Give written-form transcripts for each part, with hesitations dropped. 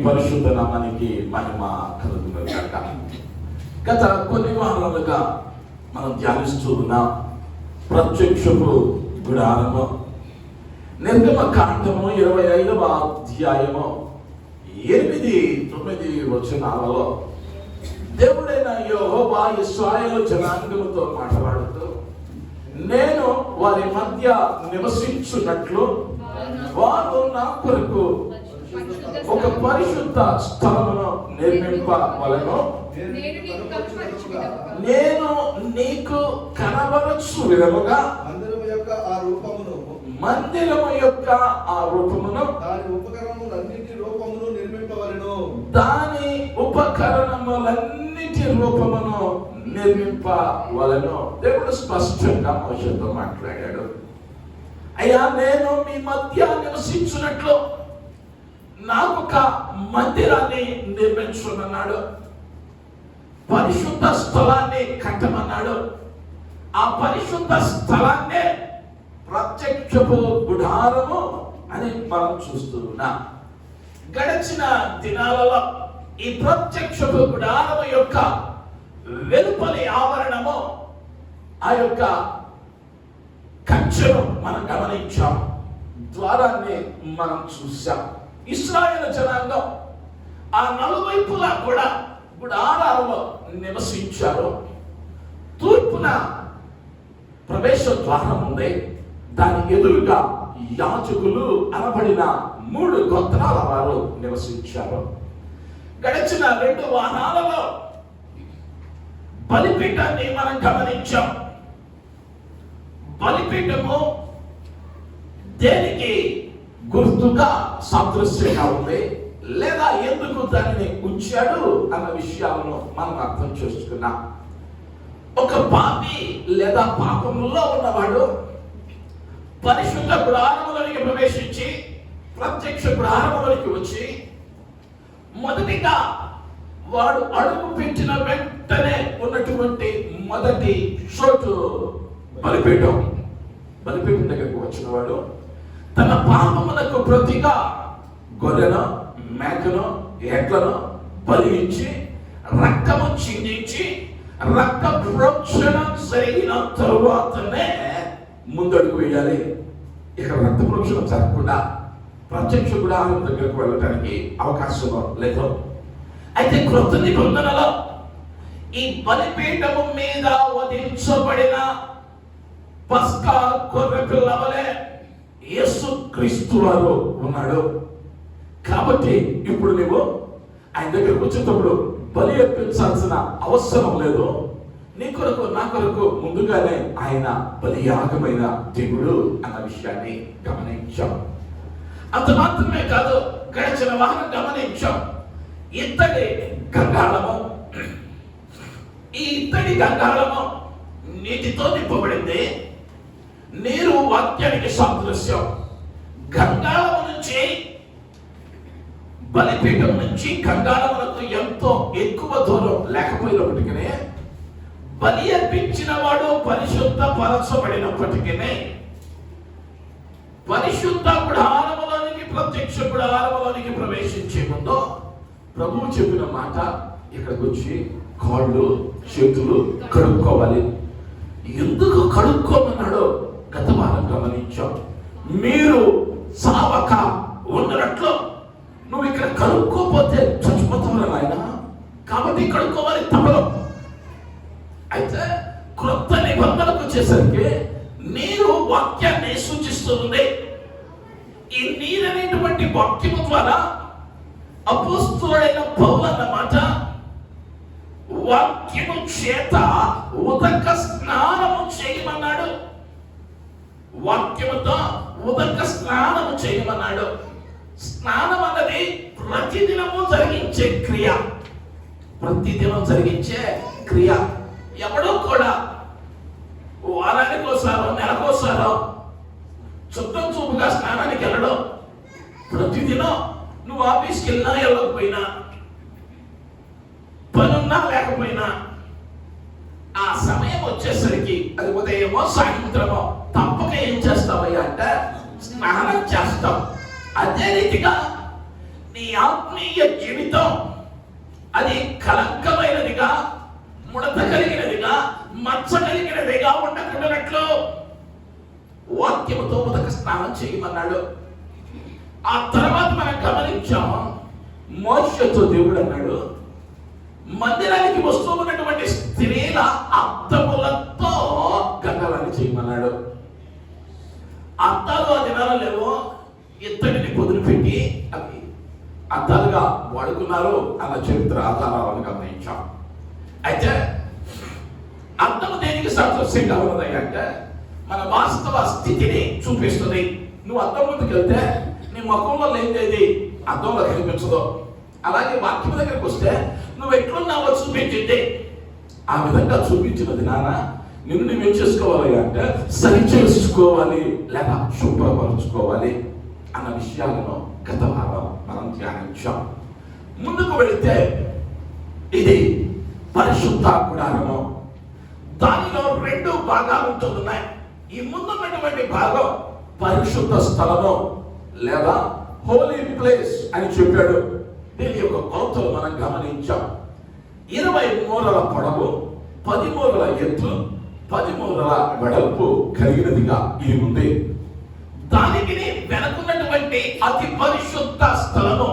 పరిశుద్ధ నామానికి మహిమ కలుగును గాక. గత కొన్ని వారాలుగా మనం ధ్యానిస్తూ ఉన్నాం ప్రత్యక్షపు గుడారము, నిర్గమకాండము 25వ అధ్యాయము 8-9 వచనాలలో దేవుడైన యెహోవా ఇశ్రాయేలు జనాంగముతో మాట్లాడుతూ, నేను వారి మధ్య నివసించున్నట్లు వారు నా కొరకు ఒక పరిశుద్ధ స్థలమును నిర్మింపవలెను, నేను నీకు కనబరచు విధముగా మందిరము యొక్క ఆ రూపమును దాని ఉపకరణములన్నిటి రూపమును నిర్మింపవలెను. దేవుడు స్పష్టంగా మోషేతో మాట్లాడాడు. అయ్యా, నేను మీ మధ్య నివసించున్నట్లు నాకు ఒక మందిరాన్ని నిర్మించున్నాడు, పరిశుద్ధ స్థలాన్ని కట్టమన్నాడు. ఆ పరిశుద్ధ స్థలాన్నే ప్రత్యక్షపు గుడారము అని మనం చూస్తూ ఉన్నాం. గడిచిన దినాలలో ఈ ప్రత్యక్షపు గుడారము యొక్క వెలుపలి ఆవరణము, ఆ యొక్క కంచెను మనం గమనించాం, ద్వారాన్ని మనం చూసాం. ఇశ్రాయేలు జనాంగం ఆ నలువైపులా కూడా గుడారాలలో నివసించారు. తూర్పున ప్రవేశ ద్వారం ఉంది, దాని ఎదురుగా యాజకులు అనబడిన 3 గోత్రాల వారు నివసించారు. గడిచిన 2 వారాలలో బలిపీఠాన్ని మనం గమనించాం. బలిపీఠము దేనికి గుర్తుగా సాదృశ్యంగా ఉంది, లేదా ఎందుకు దానిని ఉంచాడు అన్న విషయాలను మనం అర్థం చేసుకున్నాం. ఒక పాపి లేదా పాపములో ఉన్నవాడు పరిశుద్ధ గుడారములోనికి ప్రవేశించి ప్రత్యక్ష గుడారములోనికి వచ్చి మొదటిగా వాడు అడుగు పెట్టిన వెంటనే ఉన్నటువంటి మొదటి చోటు బలిపీఠం. బలిపీఠం దగ్గరకు వచ్చిన వాడు తన పాపములకు ప్రతిగా గొర్రెను, మేకను, ఎడ్లను బలి ఇచ్చి రక్తము చిందించి రక్త ప్రోక్షణం జరిగిన తరువాతనే ముందడుగు వేయాలి. ఇక రక్త ప్రోక్షణం జరగకుండా ప్రత్యక్ష గుడారం దగ్గరకు వెళ్ళడానికి అవకాశం లేదు. అయితే క్రొత్త నిబంధనలో ఈ బలిపీఠము మీద వధించబడిన పస్కా గొర్రె పిల్ల వలె యేసు క్రీస్తు వారు ఉన్నాడు. కాబట్టి ఇప్పుడు నువ్వు ఆయన దగ్గరకు వచ్చేటప్పుడు బలి అర్పించాల్సిన అవసరం లేదు. నీ కొరకు నా కొరకు ముందుగానే ఆయన బలియాగమైన దేవుడు అన్న విషయాన్ని గమనించాం. అంత మాత్రమే కాదు, గడిచిన వారం గమనించాం ఇత్తడి గంగాళము. ఈ ఇత్తడి గంగాళము నీటితో నింపబడింది. నీరు వాక్యానికి సాదృశ్యం. గంగాళము నుంచి, బలిపీఠం నుంచి గంగాళములకు ఎంతో ఎక్కువ దూరం లేకపోయినప్పటికీ బలి అర్పించిన వాడు పరిశుద్ధ పరచబడినప్పటికీ పరిశుద్ధ గుడారములోనికి ప్రత్యక్ష గుడారములోనికి ప్రవేశించే ముందు ప్రభువు చెప్పిన మాట, ఇక్కడికి వచ్చి కాళ్ళు చేతులు కడుక్కోవాలి. ఎందుకు కడుక్కోమన్నాడో గత వారం గమనించాం. మీరు సావక ఉన్నట్లు నువ్వు ఇక్కడ కడుక్కోపోతే చచ్చిపోతావు ఆయన, కాబట్టి కడుక్కోవాలి తప్పదు. అయితే క్రొత్త నిబంధనకు వచ్చేసరికి నీరు వాక్యాన్ని సూచిస్తుంది. ఈ నీరు అనేటువంటి వాక్యము ద్వారా అపోస్తలుడైన పౌలు అన్నమాట వాక్యము చేత ఉదక స్నానము చేయమన్నాడు. వాక్యముతో ఉదక స్నానము చేయమన్నాడు. స్నానం అన్నది ప్రతిదినము జరిగించే క్రియ, ప్రతిదినం జరిగించే క్రియ. ఎవడో కూడా వారానికి ఒకసారో నెలకోసారో చుట్టం చూపుగా స్నానానికి వెళ్ళడం. ప్రతిదినం నువ్వు ఆఫీస్కి వెళ్ళినా వెళ్ళకపోయినా, పనున్నా లేకపోయినా, ఆ సమయం వచ్చేసరికి అది ఉదయమో సాయంత్రమో తప్పక ఏం చేస్తావయ్యా అంటే స్నానం చేస్తాం. అదే రీతిగా నీ ఆత్మీయ జీవితం అది కలంకమైనదిగా, ముడత కలిగినదిగా, మచ్చ కలిగినదిగా ఉండకుండానట్లు వాక్యముతో ఉదక స్నానం చేయమన్నాడు. ఆ తర్వాత మనం గమనించాము, మోషేతో దేవుడు అన్నాడు, మందిరానికి వస్తూ ఉన్నటువంటి స్త్రీల అద్దములతో గంగలని చేయమన్నాడు. అద్దాలు ఆ దినాలు లేవో, ఇత్తడిని పొదులు పెట్టి అవి అద్దాలుగా వాడుకున్నారు అన్న చరిత్ర ఆధారాలను గమనించాం. అయితే అద్దము దేనికి సాదృశ్యంగా ఉన్నది అంటే మన వాస్తవ స్థితిని చూపిస్తుంది. నువ్వు అద్దం ముందుకు వెళ్తే నీ ముఖంలో లేనిది అద్దంలో కనిపించదు. అలాగే వాక్యం దగ్గరికి వస్తే నువ్వు ఎట్లున్నావో చూపించింది. ఆ విధంగా చూపించినది నాన్న నిన్ను నువ్వేం చేసుకోవాలి అంటే సరి చేసుకోవాలి, లేక శుభ్రపరుచుకోవాలి అన్న విషయాలను గత వారం మనం ధ్యానించాం. ముందుకు వెళితే ఇది పరిశుద్ధ గుడారము. దానిలో 2 భాగాలు ఉంటున్నాయి. ఈ ముందున్నటువంటి భాగం పరిశుద్ధ స్థలము లేదా హోలీ ప్లేస్ అని చెప్పాడు. దీని యొక్క కొలతలు మనం గమనించాం. 20 మూరల పొడవు, 10 మూరల ఎత్తు, 10 మూరల వెడల్పు కలిగినదిగా ఇది ఉంది. దానికి వెనుకున్నటువంటి అతి పరిశుద్ధ స్థలము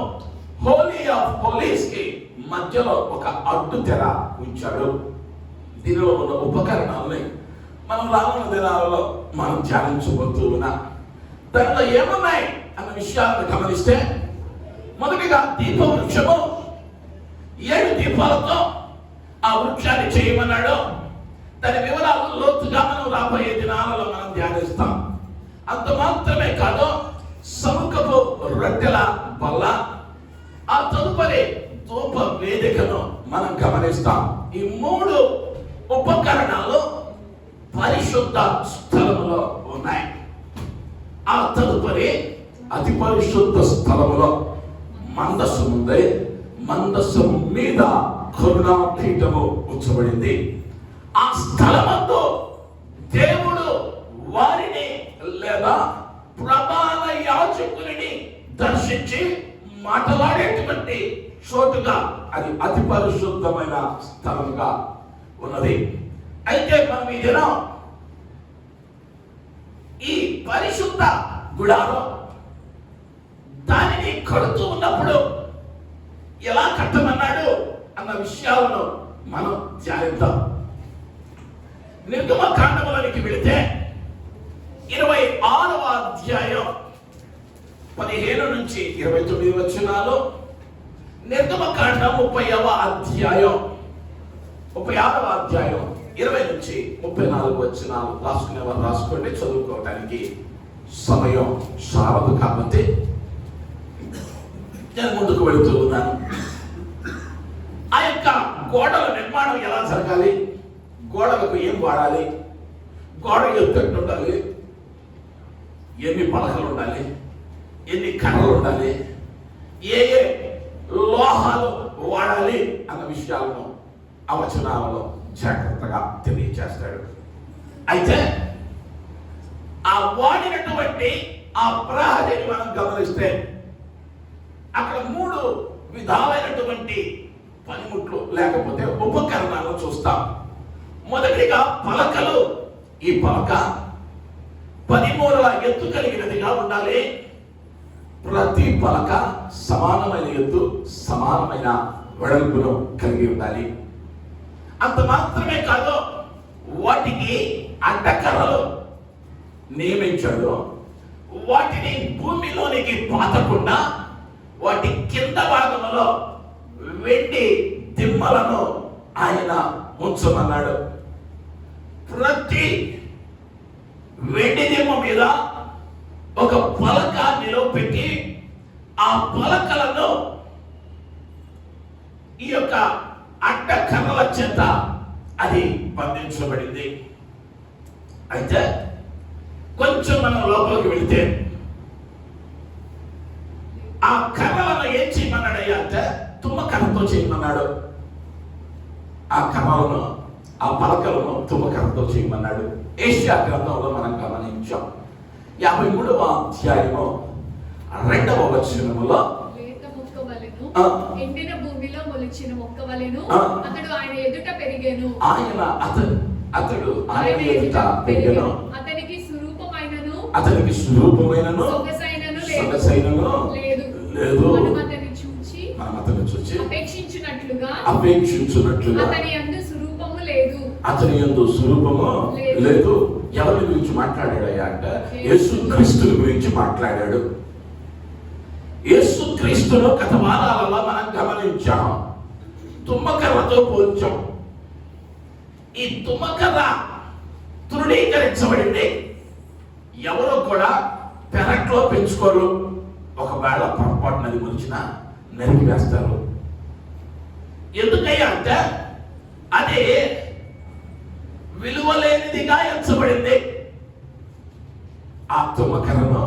హోలీ ఆఫ్ హోలీస్ కి మధ్యలో ఒక అడ్డు తెర ఉంచాడు. దీనిలో ఉన్న ఉపకరణాలని మనం రానున్న దినాలలో మనం ధ్యానించబోతూ ఉన్నాం. దానిలో ఏమున్నాయి అన్న విషయాలను గమనిస్తే, మొదటిగా దీప వృక్షము, 7 దీపాలతో ఆ వృక్షాన్ని చేయమన్నాడు. దాని వివరాలు లోతుగా మనం రాబోయే దినాలలో మనం ధ్యానిస్తాం. అంత మాత్రమే కాదు, సముఖపు రొట్టెల బల్ల, ఆ తదుపరి ధూప వేదికను మనం గమనిస్తాం. ఈ 3 ఉపకరణాలు పరిశుద్ధ స్థలములో ఉన్నాయి. ఆ తదుపరి అతి పరిశుద్ధ స్థలములో మందస్సు ఉంది. మందస్సు మీద కరుణా పీఠము ఉంచబడింది. ఆ స్థలమందు దేవుడు వారిని లేదా ప్రధాన యాజకుని దర్శించి మాట్లాడేటువంటి చోటుగా అది అతి పరిశుద్ధమైన స్థలముగా ఉన్నది. అయితే మనం ఈ దినం ఈ పరిశుద్ధ గుడారం దానిని కడుతూ ఉన్నప్పుడు ఎలా కట్టమన్నాడు అన్న విషయాలను మనం ధ్యానిద్దాం. నిర్గమకాండములోనికి వెళితే 26వ అధ్యాయం 15 నుంచి 29 వచనాలు, నిర్గమకాండం 30వ అధ్యాయం 36వ అధ్యాయం 20 నుంచి 34 వచనాలు రాసుకునేవారు రాసుకోండి. చదువుకోవడానికి సమయం సారదు కాబట్టి నేను ముందుకు వెళుతూ ఉన్నాను. ఆ యొక్క గోడల నిర్మాణం ఎలా జరగాలి, గోడలకు ఏం వాడాలి, గోడ ఎత్తు ఉండాలి, ఎన్ని పలకలు ఉండాలి, ఎన్ని కర్రలు ఉండాలి, ఏ ఏ లోహాలు వాడాలి అన్న విషయాలను ఆ వచనాలలో జాగ్రత్తగా తెలియజేస్తాడు. అయితే ఆ వాడినటువంటి ఆ ప్రహరిని మనం గమనిస్తే అక్కడ 3 విధాలైనటువంటి పనిముట్లు లేకపోతే ఉపకరణాలను చూస్తాం. మొదటిగా పలకలు. ఈ పలక 10 మూరల ఎత్తు కలిగినదిగా ఉండాలి. ప్రతి పలక సమానమైన ఎత్తు, సమానమైన వెడల్పును కలిగి ఉండాలి. అంత మాత్రమే కాదు, వాటికి అడ్డకర్రలు నియమించాడు. వాటిని భూమిలోనికి పాతకుండా వాటి కింద భాగంలో వెండి దిమ్మలను ఆయన ఉంచమన్నాడు. ప్రతి వెండి దిమ్మ మీద ఒక పలక నిలవపెట్టి ఆ పలకలను ఈ యొక్క అడ్డ కర్రల చేత అది బంధించబడింది. అయితే కొంచెం మనం లోపలికి వెళితే ఆ కర్రలను ఏం చేయమన్నాడయ్యా అంటే తుమ్మకర్రతో చేయమన్నాడు. ఆ కర్రలను, ఆ పలకలను తుమ్మకర్రతో చేయమన్నాడు. ఏషియా గ్రంథంలో మనం గమనించాం. 53వ అధ్యాయము 2వ వచనములో ఆ. ఎండిన భూమిలో మొలిచిన మొక్క వలెను ఆ. అతడు ఆయన ఎదుట పెరిగెను. అతడు ఆయన ఎదుట పెరిగెను. అతనికి స్వరూపమైనను సొగసైనను లేదు. మనం అతన్ని చూచి అపేక్షించున్నట్లుగా అతని యందు స్వరూపము లేదు. ఎవరి గురించి మాట్లాడాడయ్యా అంటే యేసుక్రీస్తుని గురించి మాట్లాడాడు. యేసుక్రీస్తును గత వారాలలో మనం గమనించాం. తుమ్మకర్రతో పోల్చాం. ఈ తుమ్మకర్ర తృణీకరించబడింది. ఎవరు కూడా పెరట్లో పెంచుకోరు. ఒకవేళ పొరపాటునది గురించిన నరికి వేస్తారు. ఎందుకయ్యా అంటే అది విలువలేనిదిగా ఎంచబడింది. ఆ తుమ్మకర్రను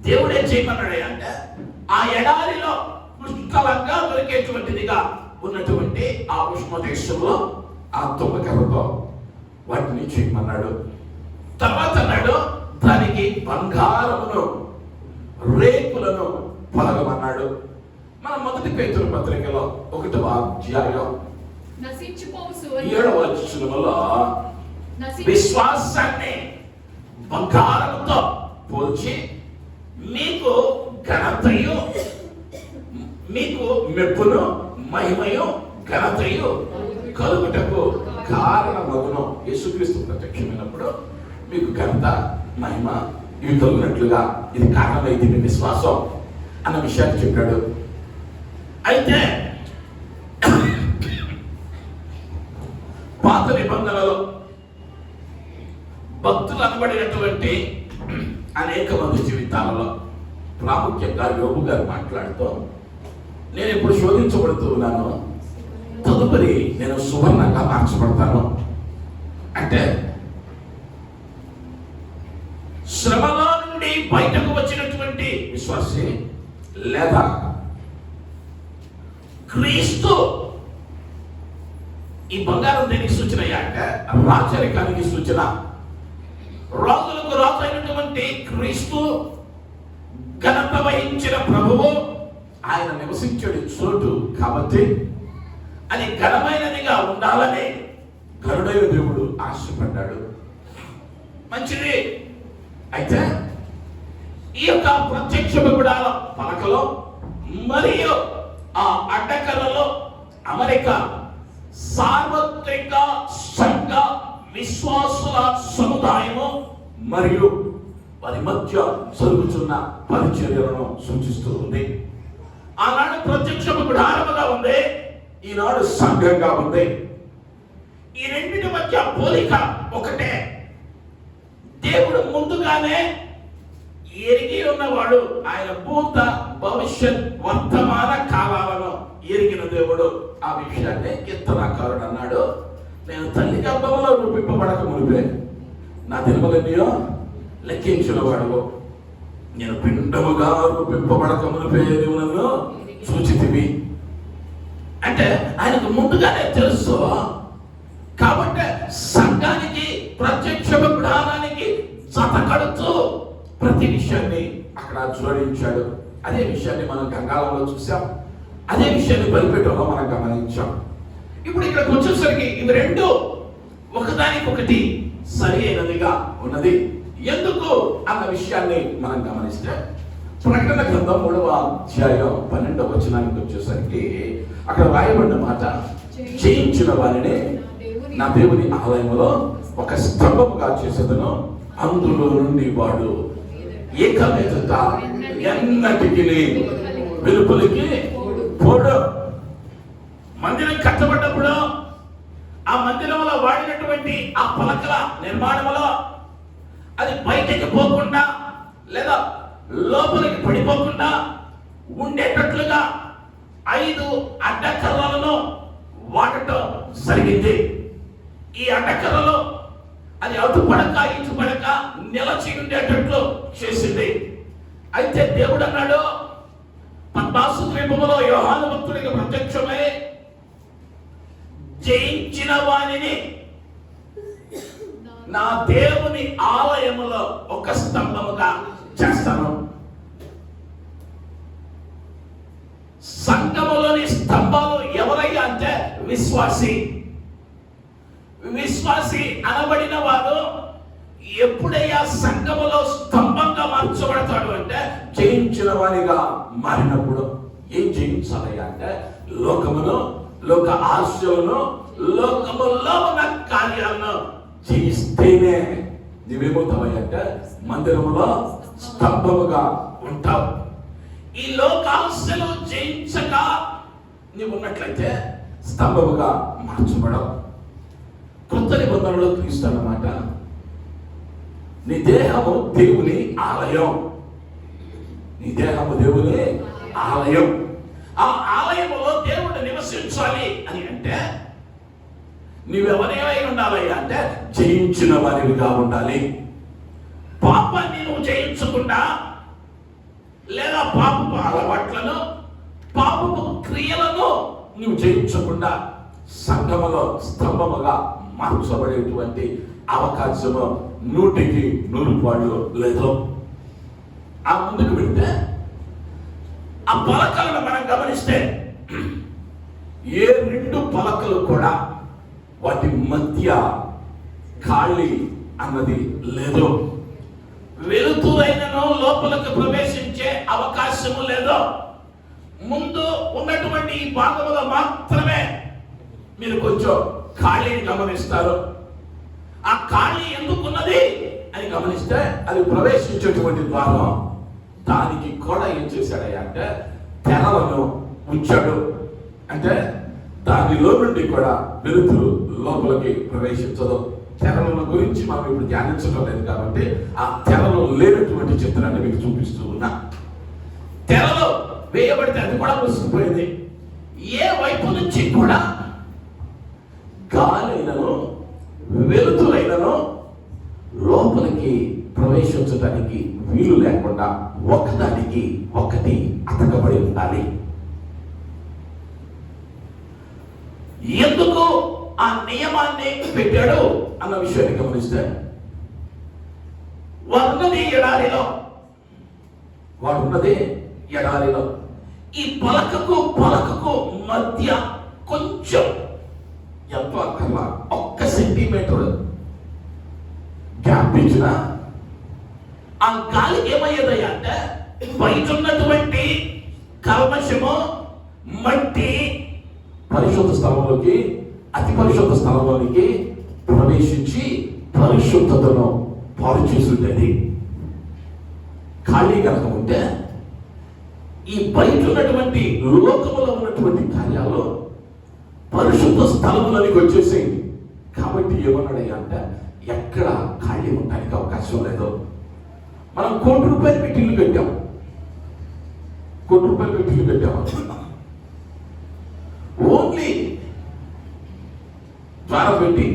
దేవుడే చేయమన్నాడు అంటే ఆ ఎడారిలో పుష్కలంగా దొరికేటువంటిదిగా ఉన్నటువంటి ఆ ఉష్ణ దేశంలో ఆ తుమ్మకర్రతో వాటిని చేయమన్నాడు. తర్వాత అన్నాడు దానికి బంగారమును రేకులను పొలగమన్నాడు. మన మొదటి పేతురు పత్రికలో 1వ అధ్యాయం 7వ వచనంలో విశ్వాసాన్ని బంగారంతో పోల్చి మీకు ఘనతయు మీకు మెప్పును మహిమయు ఘనతయు కలుగుటకు కారణమగును. యేసుక్రీస్తు ప్రత్యక్షమైనప్పుడు మీకు ఘనత మహిమ ఇవి కలిగినట్లుగా ఇది కారణమైంది మీ విశ్వాసం అన్న విషయాన్ని చెప్పాడు. అయితే పాత నిబంధనలో భక్తులు అనబడినటువంటి అనేక మంది జీవితాలలో ప్రాముఖ్యంగా యోబు గారు మాట్లాడుతూ నేను ఇప్పుడు శోధించబడుతూ ఉన్నాను, తదుపరి నేను సువర్ణంగా మార్చబడతాను అంటే శ్రమలో నుండి బయటకు వచ్చినటువంటి విశ్వాసి లేదా క్రీస్తు. ఈ బంగారం దేనికి సూచన అంటే రాచరికానికి సూచన. రాజులకు రాజు అయినటువంటి క్రీస్తు ఘనత వహించిన ప్రభువు ఆయన నివసించే చోటు కాబట్టి అది ఘనమైనదిగా ఉండాలని గరుడైన దేవుడు ఆశపడ్డాడు. మంచిది. అయితే ఈ యొక్క ప్రత్యక్ష గుడాల పలకలో మరియు ఆ అడ్డకరలో అమెరికా సార్వత్రిక సంఘ విశ్వాసుల సముదాయము మరియు వారి మధ్య జరుగుతున్న పరిచర్యలను సూచిస్తూ ఉంది. ఆనాడు ప్రత్యక్ష గుడారముగా ఉంది, ఈనాడు సంఘంగా ఉంది. ఈ రెండింటి మధ్య పోలిక ఒకటే. దేవుడు ముందుగానే ఎరిగి ఉన్నవాడు. ఆయన భూత భవిష్యత్ వర్తమాన కాలాలను ఎరిగిన దేవుడు. ఆ విషయాన్ని కీర్తనాకారుడు అన్నాడు, నేను తల్లి గర్భంలో రూపింపబడక మునిపే నా దినములన్నీయో లెక్కించిన వాడు, నేను పిండముగా రూపింపబడక మునిపే నీవు నన్ను సూచితివి అంటే ఆయనకు ముందుగానే తెలుసు. కాబట్టి సంఘానికి ప్రత్యక్ష జ్ఞానానికి జతకడుతూ ప్రతి విషయాన్ని అక్కడ జోడించాడు. అదే విషయాన్ని మనం గంగాళంలో చూసాం, అదే విషయాన్ని బలిపీఠంలో మనం గమనించాం. ఇప్పుడు ఇక్కడికి వచ్చేసరికి ఇవి రెండు ఒకదానికొకటి సరి అయినదిగా ఉన్నది. ఎందుకు అన్న విషయాన్ని మనం గమనిస్తే ప్రకటన గ్రంథం 3వ అధ్యాయం 12వ వచనానికి వచ్చేసరికి అక్కడ రాయబడిన మాట, జయించిన వారిని నా దేవుని ఆలయంలో ఒక స్తంభముగా చేసేదను, అందులో నుండి వాడు ఏకమేత ఎన్నటికి వెలుపలికి పోడు. మందిరం కట్టబడ్డప్పుడు ఆ మందిరంలో వాడినటువంటి ఆ పలకల నిర్మాణంలో అది బయటికి పోకుండా లేదా లోపలికి పడిపోకుండా ఉండేటట్లుగా 5 అడ్డకర్రలను వాడటం జరిగింది. ఈ అడ్డకర్రలో అది అటుపడక ఇటుపడక నిలచి ఉండేటట్లు చేసింది. అయితే దేవుడు అన్నాడు, పద్మాసు ద్వీపములో యోహాను భక్తుడికి ప్రత్యక్షమై జయించిన వానిని నా దేవుని ఆలయములో ఒక స్తంభముగా చేస్తాను. సంఘములోని స్తంభాలు ఎవరయ్యా అంటే విశ్వాసి. విశ్వాసి అనబడిన వాడు ఎప్పుడయ్యా సంఘములో స్తంభంగా మార్చబడతాడు అంటే జయించిన వారిగా మారినప్పుడు. ఏం జయించాలయ్యా అంటే లోకమును, లోక ఆశలను, లోకములో ఉన్న కార్యాలను జయిస్తేనే నువ్వేమవుతావయ్యా అంటే మందిరములో స్తంభముగా ఉంటావు. ఈ లోకాశలు జయించక నీవు ఉన్నట్లయితే స్తంభముగా మార్చబడవు. కొత్త నిబంధనలో క్రీస్తు అన్నమాట నీ దేహము దేవుని ఆలయం. నీ దేహము దేవుని ఆలయం. ఆ ఆలయములో దేవుడు నివసించాలి అని అంటే నీవెవరేమై ఉండాలి అంటే జయించిన వారిగా ఉండాలి. పాపాన్ని నువ్వు జయించకుండా, లేదా పాపపు అలవాట్లను, పాపపు క్రియలను నువ్వు జయించకుండా సంఘములో స్తంభముగా మార్చబడేటువంటి అవకాశము 100కి 100 లేదు. ఆ ముందుకు వెళ్తే ఆ పలకలను మనం గమనిస్తే ఏ 2 పలకలు కూడా వాటి మధ్య ఖాళీ అన్నది లేదు. వెలుతురైనను లోపలికి ప్రవేశించే అవకాశము లేదు. ముందు ఉన్నటువంటి ఈ భాగంలో మాత్రమే మీరు కొంచెం ఖాళీని గమనిస్తారు. ఆ ఖాళీ ఎందుకున్నది అని గమనిస్తే అది ప్రవేశించేటువంటి ద్వారం. దానికి కూడా ఏం చేశాడయ్యా అంటే తెరలను ఉంచాడు. అంటే దానిలో నుండి కూడా వెలుతురు లోపలికి ప్రవేశించదు. తెరల గురించి మనం ఇప్పుడు ధ్యానించడం లేదు కాబట్టి ఆ తెరలో లేనటువంటి చిత్రాన్ని మీకు చూపిస్తూ ఉన్నా. తెరలో వేయబడితే అది కూడా మూసుకుపోయింది. ఏ వైపు నుంచి కూడా గాలైనను వెలుతురైనను లోపలికి ప్రవేశించడానికి వీలు లేకుండా ఒకదానికి ఒకటి అతకబడి ఉండాలి. ఎందుకు ఆ నియమాన్ని పెట్టాడు అన్న విషయాన్ని గమనిస్తే వాడున్నది ఎడారిలో ఈ పలకకు మధ్య కొంచెం ఎంత అక్కర్లా 1 సెంటీమీటర్ గ్యాప్ ఇచ్చిన ఆ గాలికి ఏమయ్యేదయ్యా అంటే బయట ఉన్నటువంటి కల్మషము, మట్టి పరిశుద్ధ స్థలంలోకి, అతి పరిశుద్ధ స్థలంలోనికి ప్రవేశించి పరిశుద్ధతను పాడు చేసుండేది. ఖాళీ కనుక ఉంటే ఈ బయట ఉన్నటువంటి లోకములో ఉన్నటువంటి కార్యాలు పరిశుద్ధ స్థలములోనికి వచ్చేసేయండి. కాబట్టి ఏమన్నాడయ్యా అంటే ఎక్కడ ఖాళీ ఉండడానికి అవకాశం లేదు. మనం ₹1 పెట్టి ఇల్లు కట్టాం. ₹1 పెట్టి ఇల్లు కట్టాం. ఓన్లీ ద్వారం పెట్టి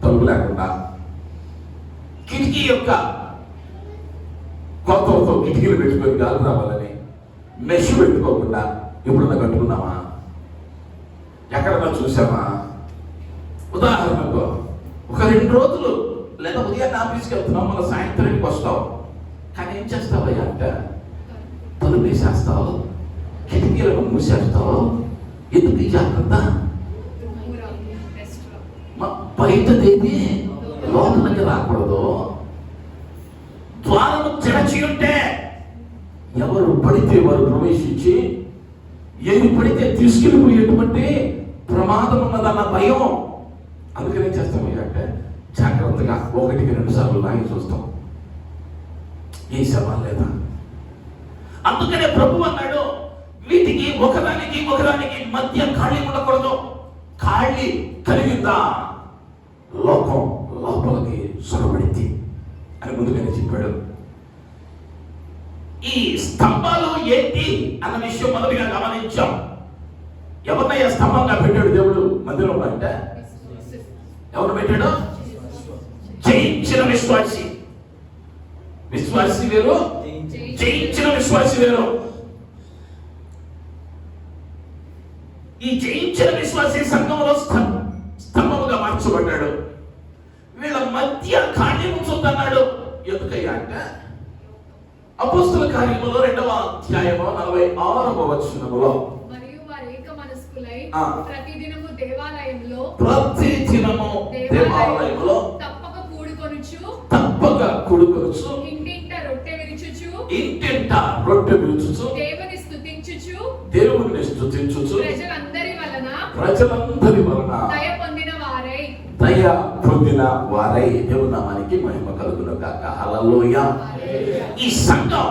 తలుపు లేకుండా, కిటికీ యొక్క కొత్తతో కిటికీలు పెట్టుకొని గాలి రావాలని మెష్ పెట్టుకోకుండా ఎప్పుడన్నా కట్టుకున్నామా? ఎక్కడన్నా చూసామా? ఉదాహరణకు ఒక 2 రోజులు లేదా ఉదయాన్నే ఆఫీస్కి వెళ్తున్నాం, మన సాయంత్రానికి వస్తావు. కానీ ఏం చేస్తావయ్యా అంటే తలుపు వేసేస్తావు, కిటికీలను మూసేస్తావు. ఎందుకు ఈ జాగ్రత్త? బయటదేది లోపలికి రాకూడదు. ద్వారము తెరచి ఉంటే ఎవరు పడితే వారు ప్రవేశించి ఏది పడితే తీసుకెళ్ళిపోయేటువంటి ప్రమాదం ఉన్నదన్న భయం. అందుకని ఏం చేస్తామయ్యా అంటే జాగ్రత్తగా 1కి 2 సార్లు లాగి చూస్తాం, ఏ సవాల్ లేదా. అందుకనే ప్రభు అన్నాడు వీటికి ఒకదానికి మధ్య ఖాళీ ఉండకూడదు. ఖాళీ కలిగిందా లోకం లోపలికి సొరబడింది అని ముందుగానే చెప్పాడు. ఈ స్తంభాలు ఏంటి అన్న విషయం మొదటిగా గమనించాం. ఎవరినయ్యా స్తంభంగా పెట్టాడు దేవుడు మందిరంలో అంటే? ఎవరు పెట్టాడు? జయించిన విశ్వాసి. విశ్వాసి వేరు, జయించిన విశ్వాసి వేరు. ఈ జయించిన విశ్వాసి సంఘంలో స్తంభముగా మార్చబడ్డాడు. వీళ్ళ మధ్య ఖాళీ ఉంచుతున్నాడు. ఎందుకయ్యా అంటే అపోస్తల కార్యములో 2వ అధ్యాయము 46వ వచనములో ప్రతిదినము దేవాలయంలో తప్పక కూడుకొనుచు ఇంటింట రొట్టె విరుచుచు దేవుని స్తుతించుచు ప్రజలందరి వలన దయ పొందిన వారై దేవుని నామానికి మహిమ కలుగును గాక. హల్లెలూయా. ఈ సంఘం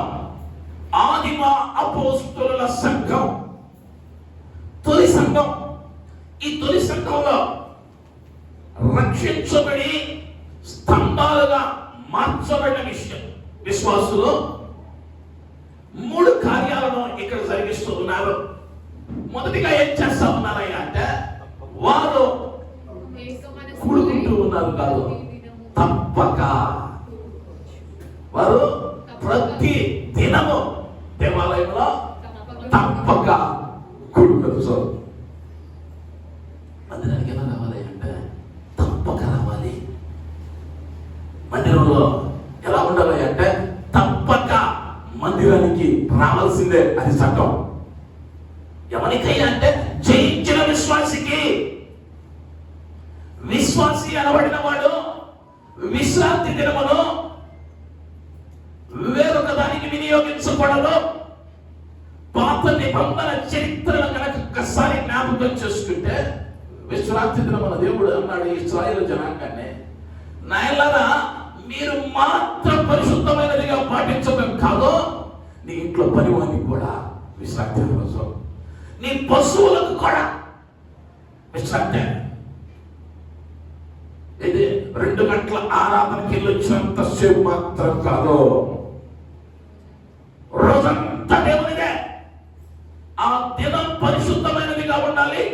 ఆదిమ అపోస్తలుల సంఘం, తొలి సంఘం. ఈ తొలి సంఘంలో రక్షించబడి స్తంభాలుగా మార్చబడిన విశ్వాసులు 3 కార్యాలను ఇక్కడ జరిగిస్తూ ఉన్నారు. మొదటిగా ఏం చేస్తా ఉన్నారయ్యా అంటే, వారు కూడుకుంటూ ఉన్నారు కాదు, తప్పక వారు ప్రతి దినము దేవాలయంలో తప్పక కూడుకొనుచు. మందిరానికి ఎలా రావాలి అంటే తప్పక రావాలి. మందిరంలో ఎలా ఉండాలి అంటే తప్పక మందిరానికి రావాల్సిందే. అది చట్టం. ఎవరికైనా అంటే జయించిన విశ్వాసికి. విశ్వాసి అనబడిన వాడు విశ్రాంతి దినమును వేరొక దానికి వినియోగించకూడదు. పాత నిబంధన చరిత్రను కనుక ఒక్కసారి జ్ఞాపకం చేసుకుంటే, విశ్రాంతి దినమున దేవుడు అన్నాడు ఇశ్రాయేలు జనాంగాన్ని, నాయనలారా మీరు మాత్రం పరిశుద్ధమైనదిగా పాటించడం కాదు, నీ ఇంట్లో పనివానికి కూడా విశ్రాంతి రోజు, నీ పశువులకు కూడా విశ్రాంతి. ఇది 2 గంటల ఆరాధనకి వెళ్ళొచ్చినంత సేపు మాత్రం కాదు, రోజంతా దేవునిదే. ఆ దినం పరిశుద్ధమైనదిగా ఉండాలి.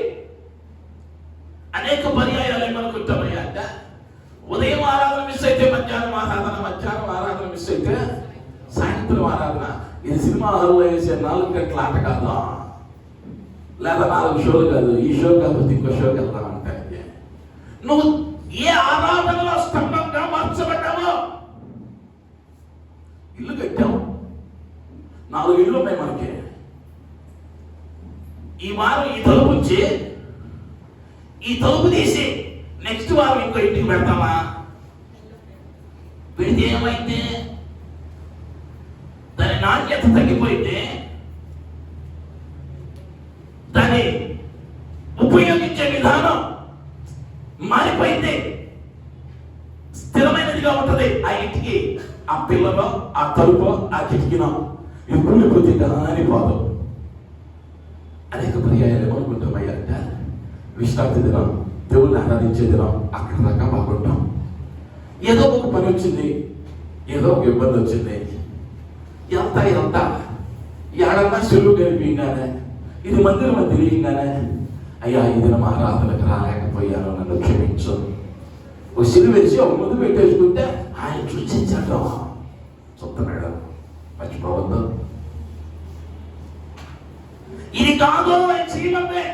అనేక పర్యాయాలు ఏమనుకుంటామయ్యా అంటే, ఉదయం ఆరాధన మిస్ అయితే మధ్యాహ్నం ఆరాధన, మధ్యాహ్నం ఆరాధన మిస్ అయితే సాయంత్రం ఆరాధన. ఇది సినిమా హాల్లో వేసే 4 గంటల ఆట కాదు, లేదా 4 షోలు కాదు, ఈ షో కాదు ఇంకో షోకి వెళ్దాం అంటే. నువ్వు ఏ ఆరాధనలో స్తంభంగా మార్చబడ్డావో, ఇల్లు కట్టావు, 4 ఇళ్ళు ఉన్నాయి మనకి. ఈ వారం ఈ తలుపు వచ్చి ఈ తలుపు తీసి నెక్స్ట్ వారం ఇంకో ఇంటికి పెడతామా? పెడితే ఏమైతే దాని నాణ్యత తగ్గిపోయితే, దాన్ని ఉపయోగించే విధానం మారిపోయింది. స్థిరమైనదిగా ఉంటది ఆ ఇంటికి, ఆ పిల్లలో, ఆ తలుపు, ఆ కిటికీనో. ఇది కూలిపోతే కానీ పోదు. అనేక పర్యాయాలు ఏమనుకుంటామయ్యా అంటే, విశ్రాంతి దినం, దేవుణ్ణి ఆరాధించే దినం, అక్కడ దాకా బాగుంటాం. ఏదో ఒక పని వచ్చింది, ఏదో ఒక ఇబ్బంది వచ్చింది, ఎంత ఏడన్నా చెల్లు గడిపింగానే, ఇది మందిరం తెలియగానే, అయ్యా ఈ దినం ఆరాధనకు రాలేకపోయాను, నన్ను క్షమించు. ఒక సిలువ వేసి ఒక ముందు పెట్టేసుకుంటే ఆయన సూచించాడు, చెప్తున్నాడు, మర్చిపోవద్దు. ఇది కాదు జీవమే.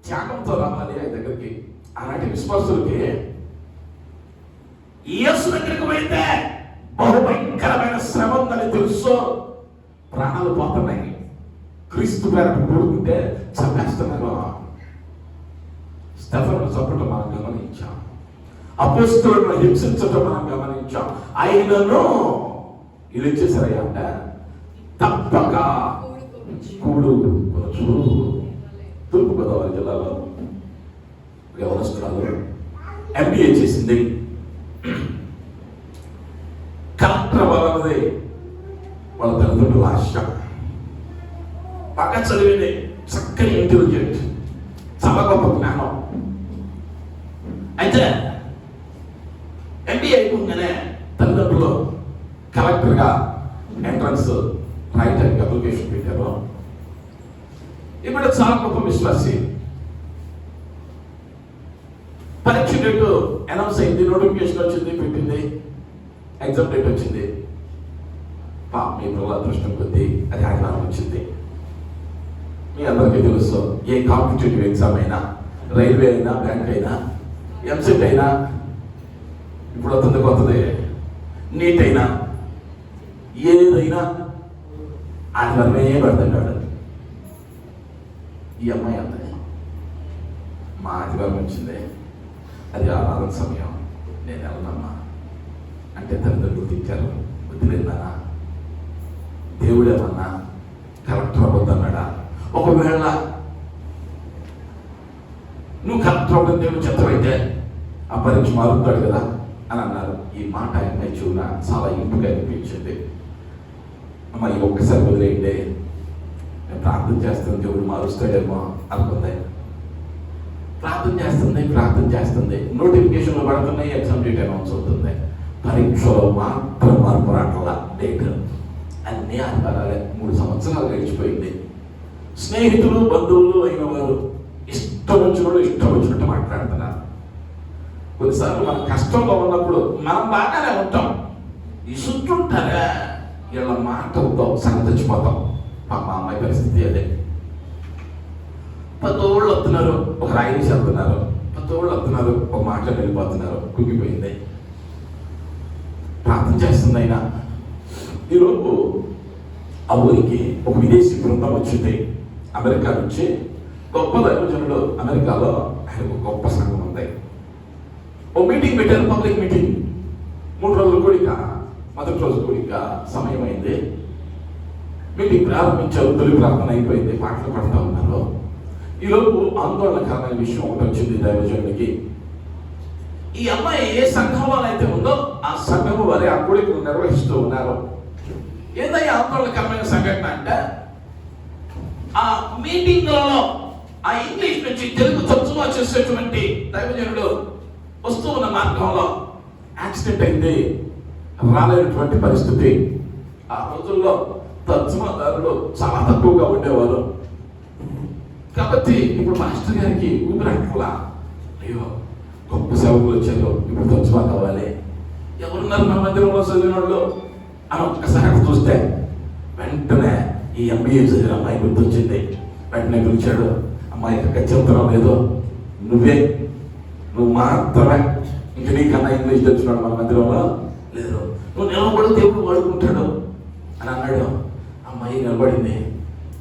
త్యాగంతో రావాలి ఆయన దగ్గరికి. అలాంటి విశ్వాసులకి యేసు దగ్గరికి వెళ్తే బహుభయంకరమైన శ్రమ ఉందని తెలుసు, ప్రాణాలు పోతున్నాయి. క్రీస్తు పేరకు కూడుకుంటే చంపేస్తున్నారు. స్టెఫెనును చంపటం మనం గమనించాం, అపోస్తలులను హింసించటం మనం గమనించాం. ఆయనను ఇది చేశారయ్యా అంటే తప్పక కూడుకొనుచు. తూర్పుగోదావరి జిల్లాలో వ్యవస్థలు MBA చేసింది, కలెక్టర్ అవ్వాలన్నది వాళ్ళ తల్లిదండ్రుల ఆశ. బాగా చదివింది, చక్కని ఇంటెలిజెంట్, చాలా గొప్ప జ్ఞానం. అయితే MBA అయిపోగానే తల్లిదండ్రులు కలెక్టర్గా ఎంట్రన్స్ రాయటానికి అప్లికేషన్ పెట్టారు. ఇప్పుడు చాలా గొప్ప విశ్వాసి. పరీక్ష డేట్ అనౌన్స్ అయింది, నోటిఫికేషన్ వచ్చింది, పెట్టింది, ఎగ్జామ్ డేట్ వచ్చింది. మీ పిల్లల అదృష్టం కొద్దీ అది ఆదివారం వచ్చింది. మీ అందరికీ తెలుసు, ఏ కాంపిటేటివ్ ఎగ్జామ్ అయినా, రైల్వే అయినా, బ్యాంక్ అయినా, ఎంసెట్ అయినా, ఇప్పుడు వస్తుంది కొత్తది నీట్ అయినా, ఏదైనా ఆదివారమే పెడుతున్నాడు. ఈ అమ్మాయి అంతే, మా ఆదివారం వచ్చింది, అది ఆరాధన సమయం, నేను వెళ్ళనమ్మా అంటే తల్లిదండ్రులు తిట్టారు. వదిలేదన్నా, దేవుడు ఏమన్నా కలెక్టర్ అవ్వద్దన్నాడా? ఒకవేళ నువ్వు కలెక్టర్ అవ్వడం దేవుడు చిత్తమైతే ఆ పరీక్ష మారుతాడు కదా అని అన్నారు. ఈ మాట అమ్మాయి చూడ చాలా ఇంపుగా అనిపించింది. అమ్మాయి ఒక్కసారి వదిలేయండి, నేను ప్రార్థన చేస్తాను, దేవుడు మారుస్తాడేమో అనుకుంది. ప్రార్థన చేస్తుంది, నోటిఫికేషన్లు పడుతున్నాయి, ఎగ్జామ్ డేట్ అనౌన్స్ అవుతుంది. పరీక్షలో మాత్రం మార్పు రావట్ల, డేట్ అన్నీ ఆధారాలే. 3 సంవత్సరాలు గడిచిపోయింది. స్నేహితులు బంధువులు అయిన వారు ఇష్టం వచ్చినట్టు మాట్లాడుతున్నారు. కొన్నిసార్లు మన కష్టంలో ఉన్నప్పుడు మనం బాగానే ఉంటాం, ఇసుంటుంటారా వీళ్ళ మాటలతో సంతచ్చిపోతాం. మా అమ్మాయి పరిస్థితి అదే. 10 ఊళ్ళు వస్తున్నారు, ఒక రాయిని వెళ్తున్నారు, 10 ఊళ్ళు వస్తున్నారు, ఒక మాట వెళ్ళిపోతున్నారు, కుంగిపోయింది. ప్రార్థన చేస్తుంది అయినా. ఈలోపు ఆ ఊరికి ఒక విదేశీ బృందం వచ్చింది అమెరికా నుంచి. గొప్ప దైవజనుడు అమెరికాలో, ఆయనకు గొప్ప సంఘం ఉంది. ఓ మీటింగ్ పెట్టారు, పబ్లిక్ మీటింగ్. 3 రోజుల కూడిక, మొదటి రోజు కూడిక సమయం అయింది. మీటింగ్ ప్రారంభించారు, తొలి ప్రార్థన అయిపోయింది, పాటలు పడుతూ ఉన్నారు. ఈలోపు ఆందోళనకరమైన విషయం ఒకటి వచ్చింది దైవజనుడికి. ఈ అమ్మాయి ఏ సంఘంలో అయితే ఉందో ఆ సంఘము వారి ఆ కూడికలు నిర్వహిస్తూ ఉన్నారు. ఏదైనా ఆందోళనకరమైన సంఘటన అంటే, ఆ మీటింగ్లలో ఆ ఇంగ్లీష్ నుంచి తెలుగు తర్జుమా చేసేటువంటి దైవజనుడు వస్తూ ఉన్న మార్గంలో యాక్సిడెంట్ అయింది, రాలేనటువంటి పరిస్థితి. ఆ రోజుల్లో తర్జుమాదారులు చాలా తక్కువగా ఉండేవారు. కాబట్టి ఇప్పుడు మాస్టర్ గారికి ఊపిరాట్లా, అయ్యో గొప్ప సేవకులు వచ్చారు, ఇప్పుడు తర్జుమా కావాలి, ఎవరున్నారు మన మందిరంలో చదివిన వాళ్ళు అని ఒక్కసారి చూస్తే వెంటనే ఈ ఎంబీఏ చదివిన అమ్మాయి గుర్తొచ్చింది. వెంటనే పిలిచాడు, అమ్మాయి ఖచ్చితంగా లేదో నువ్వు మాత్రమే, ఇంక నీకన్నా ఇంగ్లీష్ తెచ్చున్నాడు మన మందిరంలో లేదు, నువ్వు నిలబడు, దేవుడు వాడుకుంటాడు అని అన్నాడు. అమ్మాయి నిలబడింది.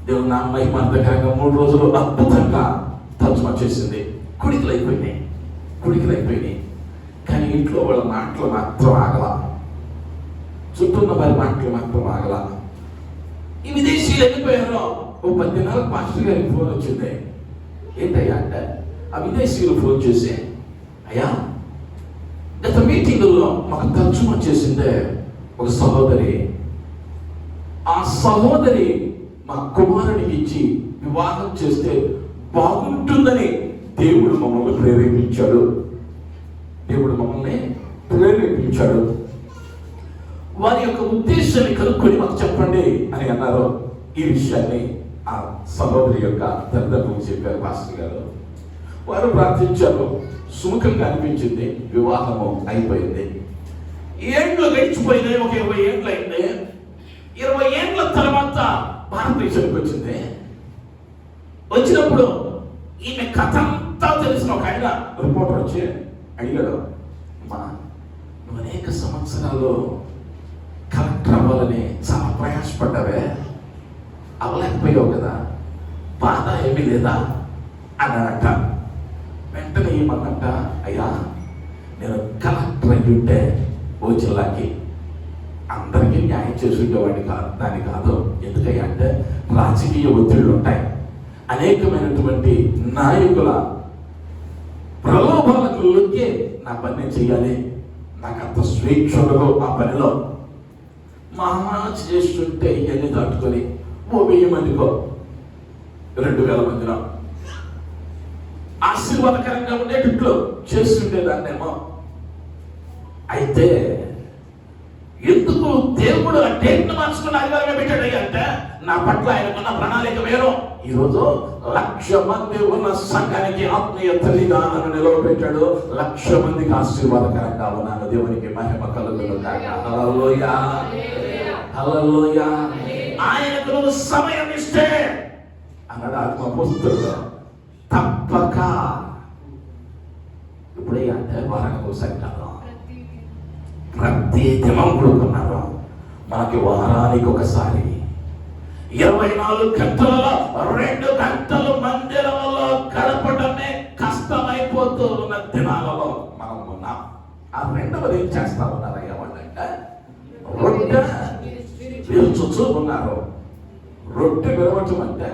దేవుడు నా అమ్మాయి మంతకరంగా 3 రోజులు అద్భుతంగా తర్జుమా చేసింది. కుడికలు అయిపోయినాయి. కానీ ఇంట్లో వాళ్ళ మాటలు మాత్రం ఆగల, చుట్టూ ఉన్న వారి మాటలు మాత్రం ఆగల. ఈ విదేశీయులు వెళ్ళిపోయారో ఓ 10 దినాలకు మాస్టర్ గారికి ఫోన్ వచ్చింది. ఏంటయ్యా అంటే, ఆ విదేశీయులు ఫోన్ చేసి, అయ్యా గత మీటింగుల్లో మాకు తర్జుమా చేసిందే ఒక సహోదరి, ఆ సహోదరి మా కుమారుడికి ఇచ్చి వివాహం చేస్తే బాగుంటుందని దేవుడు మమ్మల్ని ప్రేరేపించాడు. వారి యొక్క ఉద్దేశాన్ని కనుక్కొని మాకు చెప్పండి అని అన్నారు. ఈ విషయాన్ని ఆ సహోదరి యొక్క తల్లిదండ్రులు చెప్పారు పాస్టర్ గారు. వారు ప్రార్థించారు, సుముఖంగా అనిపించింది, వివాహము అయిపోయింది. ఏండ్లు గడిచిపోయినాయి, ఒక 20 ఏండ్లు అయింది. 20 ఏండ్ల తర్వాత భారతదేశానికి వచ్చింది. వచ్చినప్పుడు ఈమె కథ అంతా తెలిసిన ఒక ఆయన రిపోర్టర్ వచ్చి అడిగాడు, అమ్మా నువ్వు అనేక సంవత్సరాలు కలెక్టర్ అవ్వాలని చాలా ప్రయాసపడ్డావే, అవ్వలేకపోయావు కదా, బాధ ఏమీ లేదా అన్నాడట. వెంటనే ఏమన్నట, అయ్యా నేను కలెక్టర్ అయి ఉంటే ఓ జిల్లాకి అందరికీ న్యాయం చేసి ఉండేవాడిని కాదు, దాని కాదు. ఎందుకయ్యా అంటే రాజకీయ ఒత్తిళ్లు ఉంటాయి, అనేకమైనటువంటి నాయకుల ప్రలోభాలకు లొంగి నా పని చేయాలి, నాకు అంత స్వేచ్ఛ ఉండదు ఆ పనిలో. మహా చేస్తుంటే ఇవన్నీ దాటుకొని ఓ 1000 మందికో 2000 మందిలో ఆశీర్వాదకరంగా ఉండేటట్లు చేస్తుండేదాన్నేమో. అయితే ఎందుకు దేవుడు ఆ డేట్ను మార్చుకుని ఆదివారంగా పెట్టాడు అంటే, నా పట్ల ఆయనకున్న ప్రణాళిక వేరు. ఈరోజు 1,00,000 మంది ఉన్న సంఘానికి ఆత్మీయ తల్లిగా నన్ను నిలవబెట్టాడు. 1,00,000 మందికి ఆశీర్వాదకరంగా ఉన్నాను. దేవునికి మహిమ కలుగును గాక. హల్లెలూయా, హల్లెలూయా. ఆయనకు నువ్వు సమయం ఇస్తే అన్నాడు ఆత్మపుత్రుడు, తప్పక ఇప్పుడే అంటే వారానికి ఒకసారి కాదు, ప్రతి దినం కొడుకున్నారు. మనకి వారానికి ఒకసారి 24 గంటలలో 2 గంటలు మందిరంలో గడపడమే కష్టమైపోతూ ఉన్న దినాలలో మనం ఉన్నాం. ఆ రెండవది ఏం చేస్తా ఉన్నారయ్యా వాళ్ళంటే రొట్టె విరుచుచూ ఉన్నారు. రొట్టె విరవటం అంటే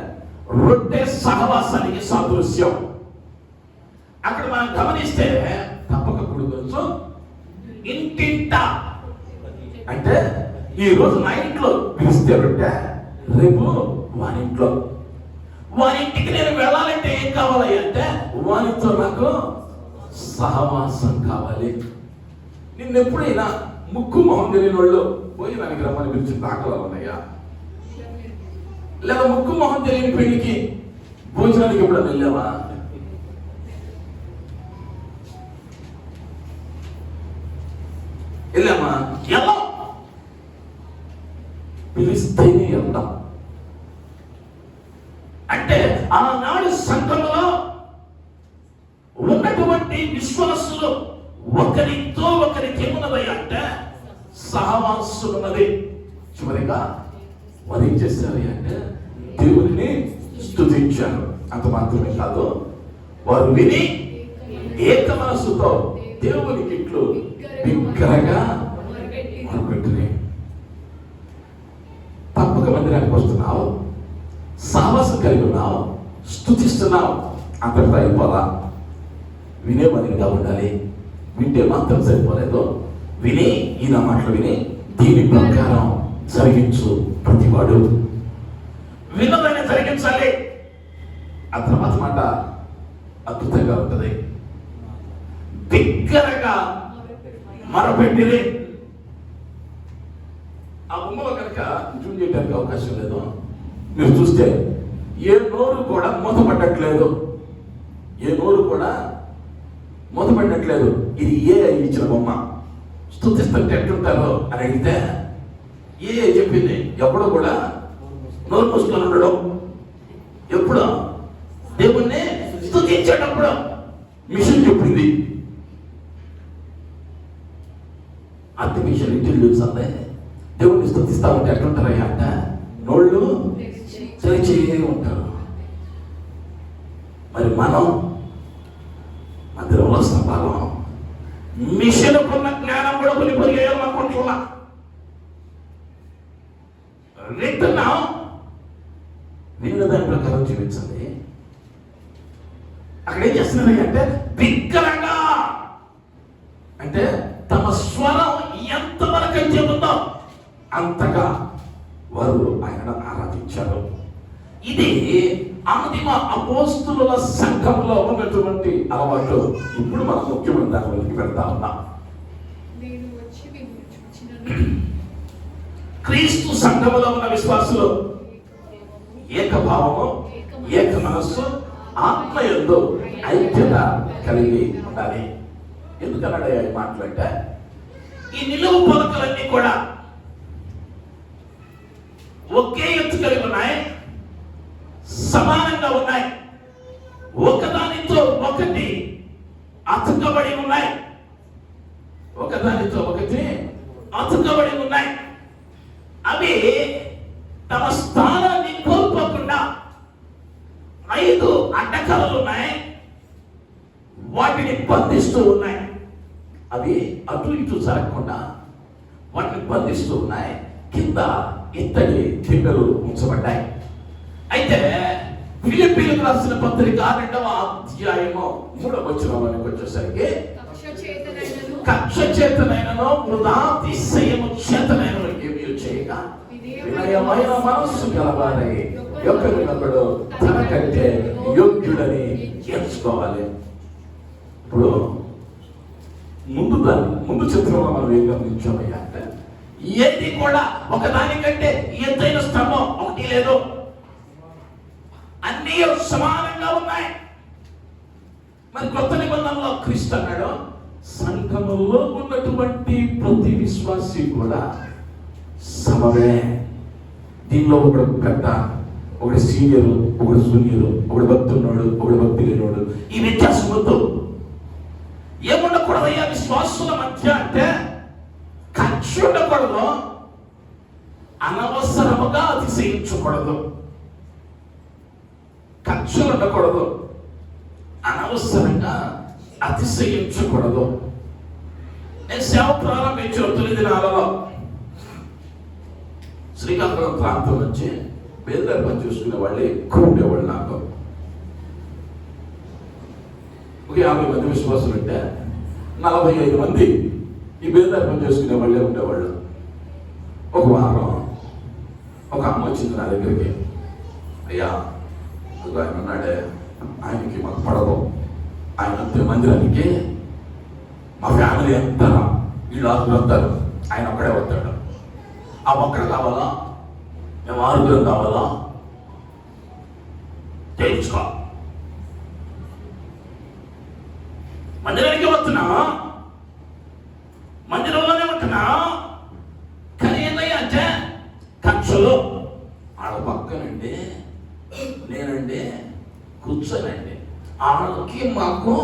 రొట్టె సహవాసానికి సాదృశ్యం. అక్కడ మనం గమనిస్తే తప్పక గుర్తు ఇంటింట అంటే ఈ రోజు నా ఇంట్లో పిలిస్తే రొట్టె, రేపు వారింటికి నేను వెళ్ళాలంటే ఏం కావాలి అంటే వారితో నాకు సహవాసం కావాలి. నిన్నెప్పుడైనా ముక్కు మొహం తెలియని వాళ్ళు పోయి నాకు రమ్మని పిలిచి దాఖలా ఉన్నాయా? లేదా ముక్కు మొహం తెలియని పెళ్లికి భోజనానికి ఎప్పుడైనా వెళ్ళావా? వెళ్ళామా? ఎలా పిలిస్తేనే వెళ్తాం. అంటే ఆనాడు సంఘంలో ఉన్నటువంటి విశ్వాసులు ఒకరితో ఒకరికి ఏమున్నది అంటే సహవాసం ఉన్నది. చివరిగా వారు ఏం చేస్తారు అంటే దేవుడిని స్తుతించారు. అంత మాత్రమే కాదు, వారు విని ఏక మనస్సుతో దేవునికి ఇట్లు బిగ్గరగా మొరపెట్టుని. తప్పక మందిరానికి వస్తున్నావు, సాహసం కలిగి ఉన్నావు, స్తుతిస్తున్నావు, అంతటితో అయిపోదా. వినే మనిగా ఉండాలి. వింటే మాత్రం సరిపోలేదు, విని ఈయన మాటలు విని దీని ప్రకారం జరిగించు. ప్రతివాడు వినోదాన్ని జరిగించాలి. ఆ తర్వాత మాట అద్భుతంగా ఉంటుంది. బిగ్గరగా మొరపెట్టిరి. ఆ బొమ్మలో కనుక జూమ్ చేయడానికి అవకాశం లేదు. మీరు చూస్తే ఏ నోరు కూడా మూతపడట్లేదు, ఇది ఏ ఇచ్చిన బొమ్మ. స్తుతిస్తుంటే ఎట్లుంటారో అని అడిగితే ఏ చెప్పింది. ఎప్పుడు కూడా నోరు మూసుకొని ఉండడం, ఎప్పుడు దేవుణ్ణి స్తుతించేటప్పుడు మిషన్ చెప్పింది. ఆర్టిఫిషియల్ ఇంటెలిజెన్స్ అంటే దేవుణ్ణి స్తుతిస్తా ఉంటే ఎట్లుంటారయ్యా అంటే నోళ్ళు తెరిచే ఉంటారు. మరి మనం మందిరంలో స్తంభాలం మిషన్కున్న జ్ఞానం కూడా కొనిపోయామనుకుంటున్నా. వింటున్నాం, విన్న దాని ప్రకారం జీవించాలి. అక్కడ ఏం చేస్తున్నారు అంటే బిగ్గరగా, అంటే తమ స్వరం ఎంతవరకు అయితే ఉందో అంతగా వారు ఆయన ఆరాధించారు. ఇది అంతిమ అపోస్తుల సంఘంలో ఉన్నటువంటి అలవాటు. ఇప్పుడు మనం ముఖ్యమైన దానిలోకి వెళ్తా ఉన్నాం. క్రీస్తు సంఘములో ఉన్న విశ్వాసులు ఏకభావము, ఏక మనస్సు, ఆత్మయందు ఐక్యత కలిగి ఉండాలి. ఎందుకన్నాడే ఈ మాటలంటే ఈ నిలువు పలకలన్నీ కూడా ఒకే ఎత్తు కలిగి ఉన్నాయి, సమానంగా ఉన్నాయి, ఒకదానితో ఒకటి అతుకబడి ఉన్నాయి, అవి తమ స్థానాన్ని కోల్పోకుండా 5 అడ్డకలలు ఉన్నాయి, వాటిని బంధిస్తూ ఉన్నాయి. అవి అటు ఇటు జరగకుండా వాటిని బంధిస్తూ ఉన్నాయి. కింద ఇత్తడి దిబ్బలు ఉంచబడ్డాయి. అయితే ఫిలిప్పీయులకు రాసిన పత్రిక 2వ అధ్యాయము 3వ వచనానికి వచ్చేసరికి కక్ష చేతనైనను వృధాతిశయము చేతనైనను ఏమీ చేయక వినయమైన మనస్సు గలవారై ఒకరినొకడు తనకంటే యోగ్యుడని ఎంచుకోవాలి. ఇప్పుడు ముందు చిత్రంలో మనం ఏం గమనించామయ్యా అంటే ఏది కూడా ఒకదానికంటే ఎత్తైన స్తంభం ఒకటి లేదు, అన్నీ సమానంగా ఉన్నాయి. మరి కొత్త నిబంధనలో క్రీస్తు అన్నాడు సంఘములో ఉన్నటువంటి ప్రతి విశ్వాసి కూడా సమమే. దీనిలో ఒకడు పెద్ద, ఒకటి సీనియర్, ఒకటి జూనియర్, ఒకటి భక్తి ఉన్నాడు, ఒకటి భక్తి లేనివాడు. ఈ వ్యత్యాసం వద్దు. ఏముండకూడదయ్యా విశ్వాసుల మధ్య అంటే కక్ష ఉండకూడదు, అనవసరముగా అతిశయించకూడదు, కక్షలు ఉండకూడదు, అనవసరంగా అతిశయించకూడదు. నేను సేవ ప్రారంభించిన 9 దినాలలో శ్రీకాకుళం ప్రాంతం నుంచి బేల్దారి పని చూసుకునే వాళ్ళు ఎక్కువ ఉండేవాళ్ళు. నాకు ఒక 50 మంది విశ్వాసులు ఉంటే 45 మంది ఈ బేల్దారి పని చేసుకునే వాళ్ళే ఉండేవాళ్ళు. ఒక వారం ఒక అమ్మ వచ్చింది నా దగ్గరికి. అయ్యా ఆయన ఉన్నాడే, ఆయనకి మాకు పడదు, ఆయన మందిరానికి మా ఫ్యామిలీ అంతా వీళ్ళు 6 వస్తారు, ఆయన ఒక్కడే వస్తాడు. ఆ ఒక్కడే కావాలా, మేము 6 కావాలా, చేయించుకో. మందిరానికి వస్తున్నా, మందిరంలోనే ఉంటున్నా, కానీ ఏంటయ్యా అంటే కక్షలు. ఆడ పక్కనండి నేనండి కూర్చోనండి, ఆడకి మాకు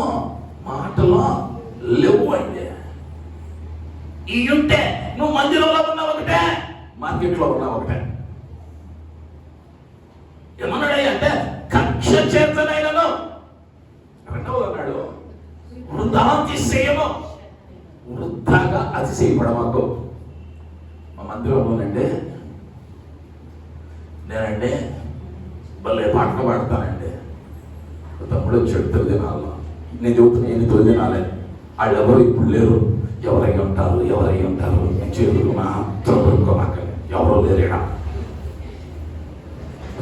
మాటలు లేవు అండి. ఈ ఉంటే నువ్వు మందిరంలో ఉన్నావు ఒకటే, మార్కెట్లో ఉన్నావు ఒకటే. ఏమన్నాడు అంటే కక్ష చేతనైనను. రెండవ అన్నాడు వృద్ధాతిశయము, వృద్ధాగా అతిశయపడమాకు. మా మందిరంలోనండి నేనండి భలే పాటలు పాడతానండి. తమ్ముడు వచ్చాడు 9 దినాల్లో. నేను చెబుతున్నా 9 దినాలే, వాళ్ళు ఎవరు ఇప్పుడు లేరు. ఎవరై ఉంటారు, ఎవరై ఉంటారు, చేతులు మాత్రం దొరుకుకోమాకండి, ఎవరో లేరేడా.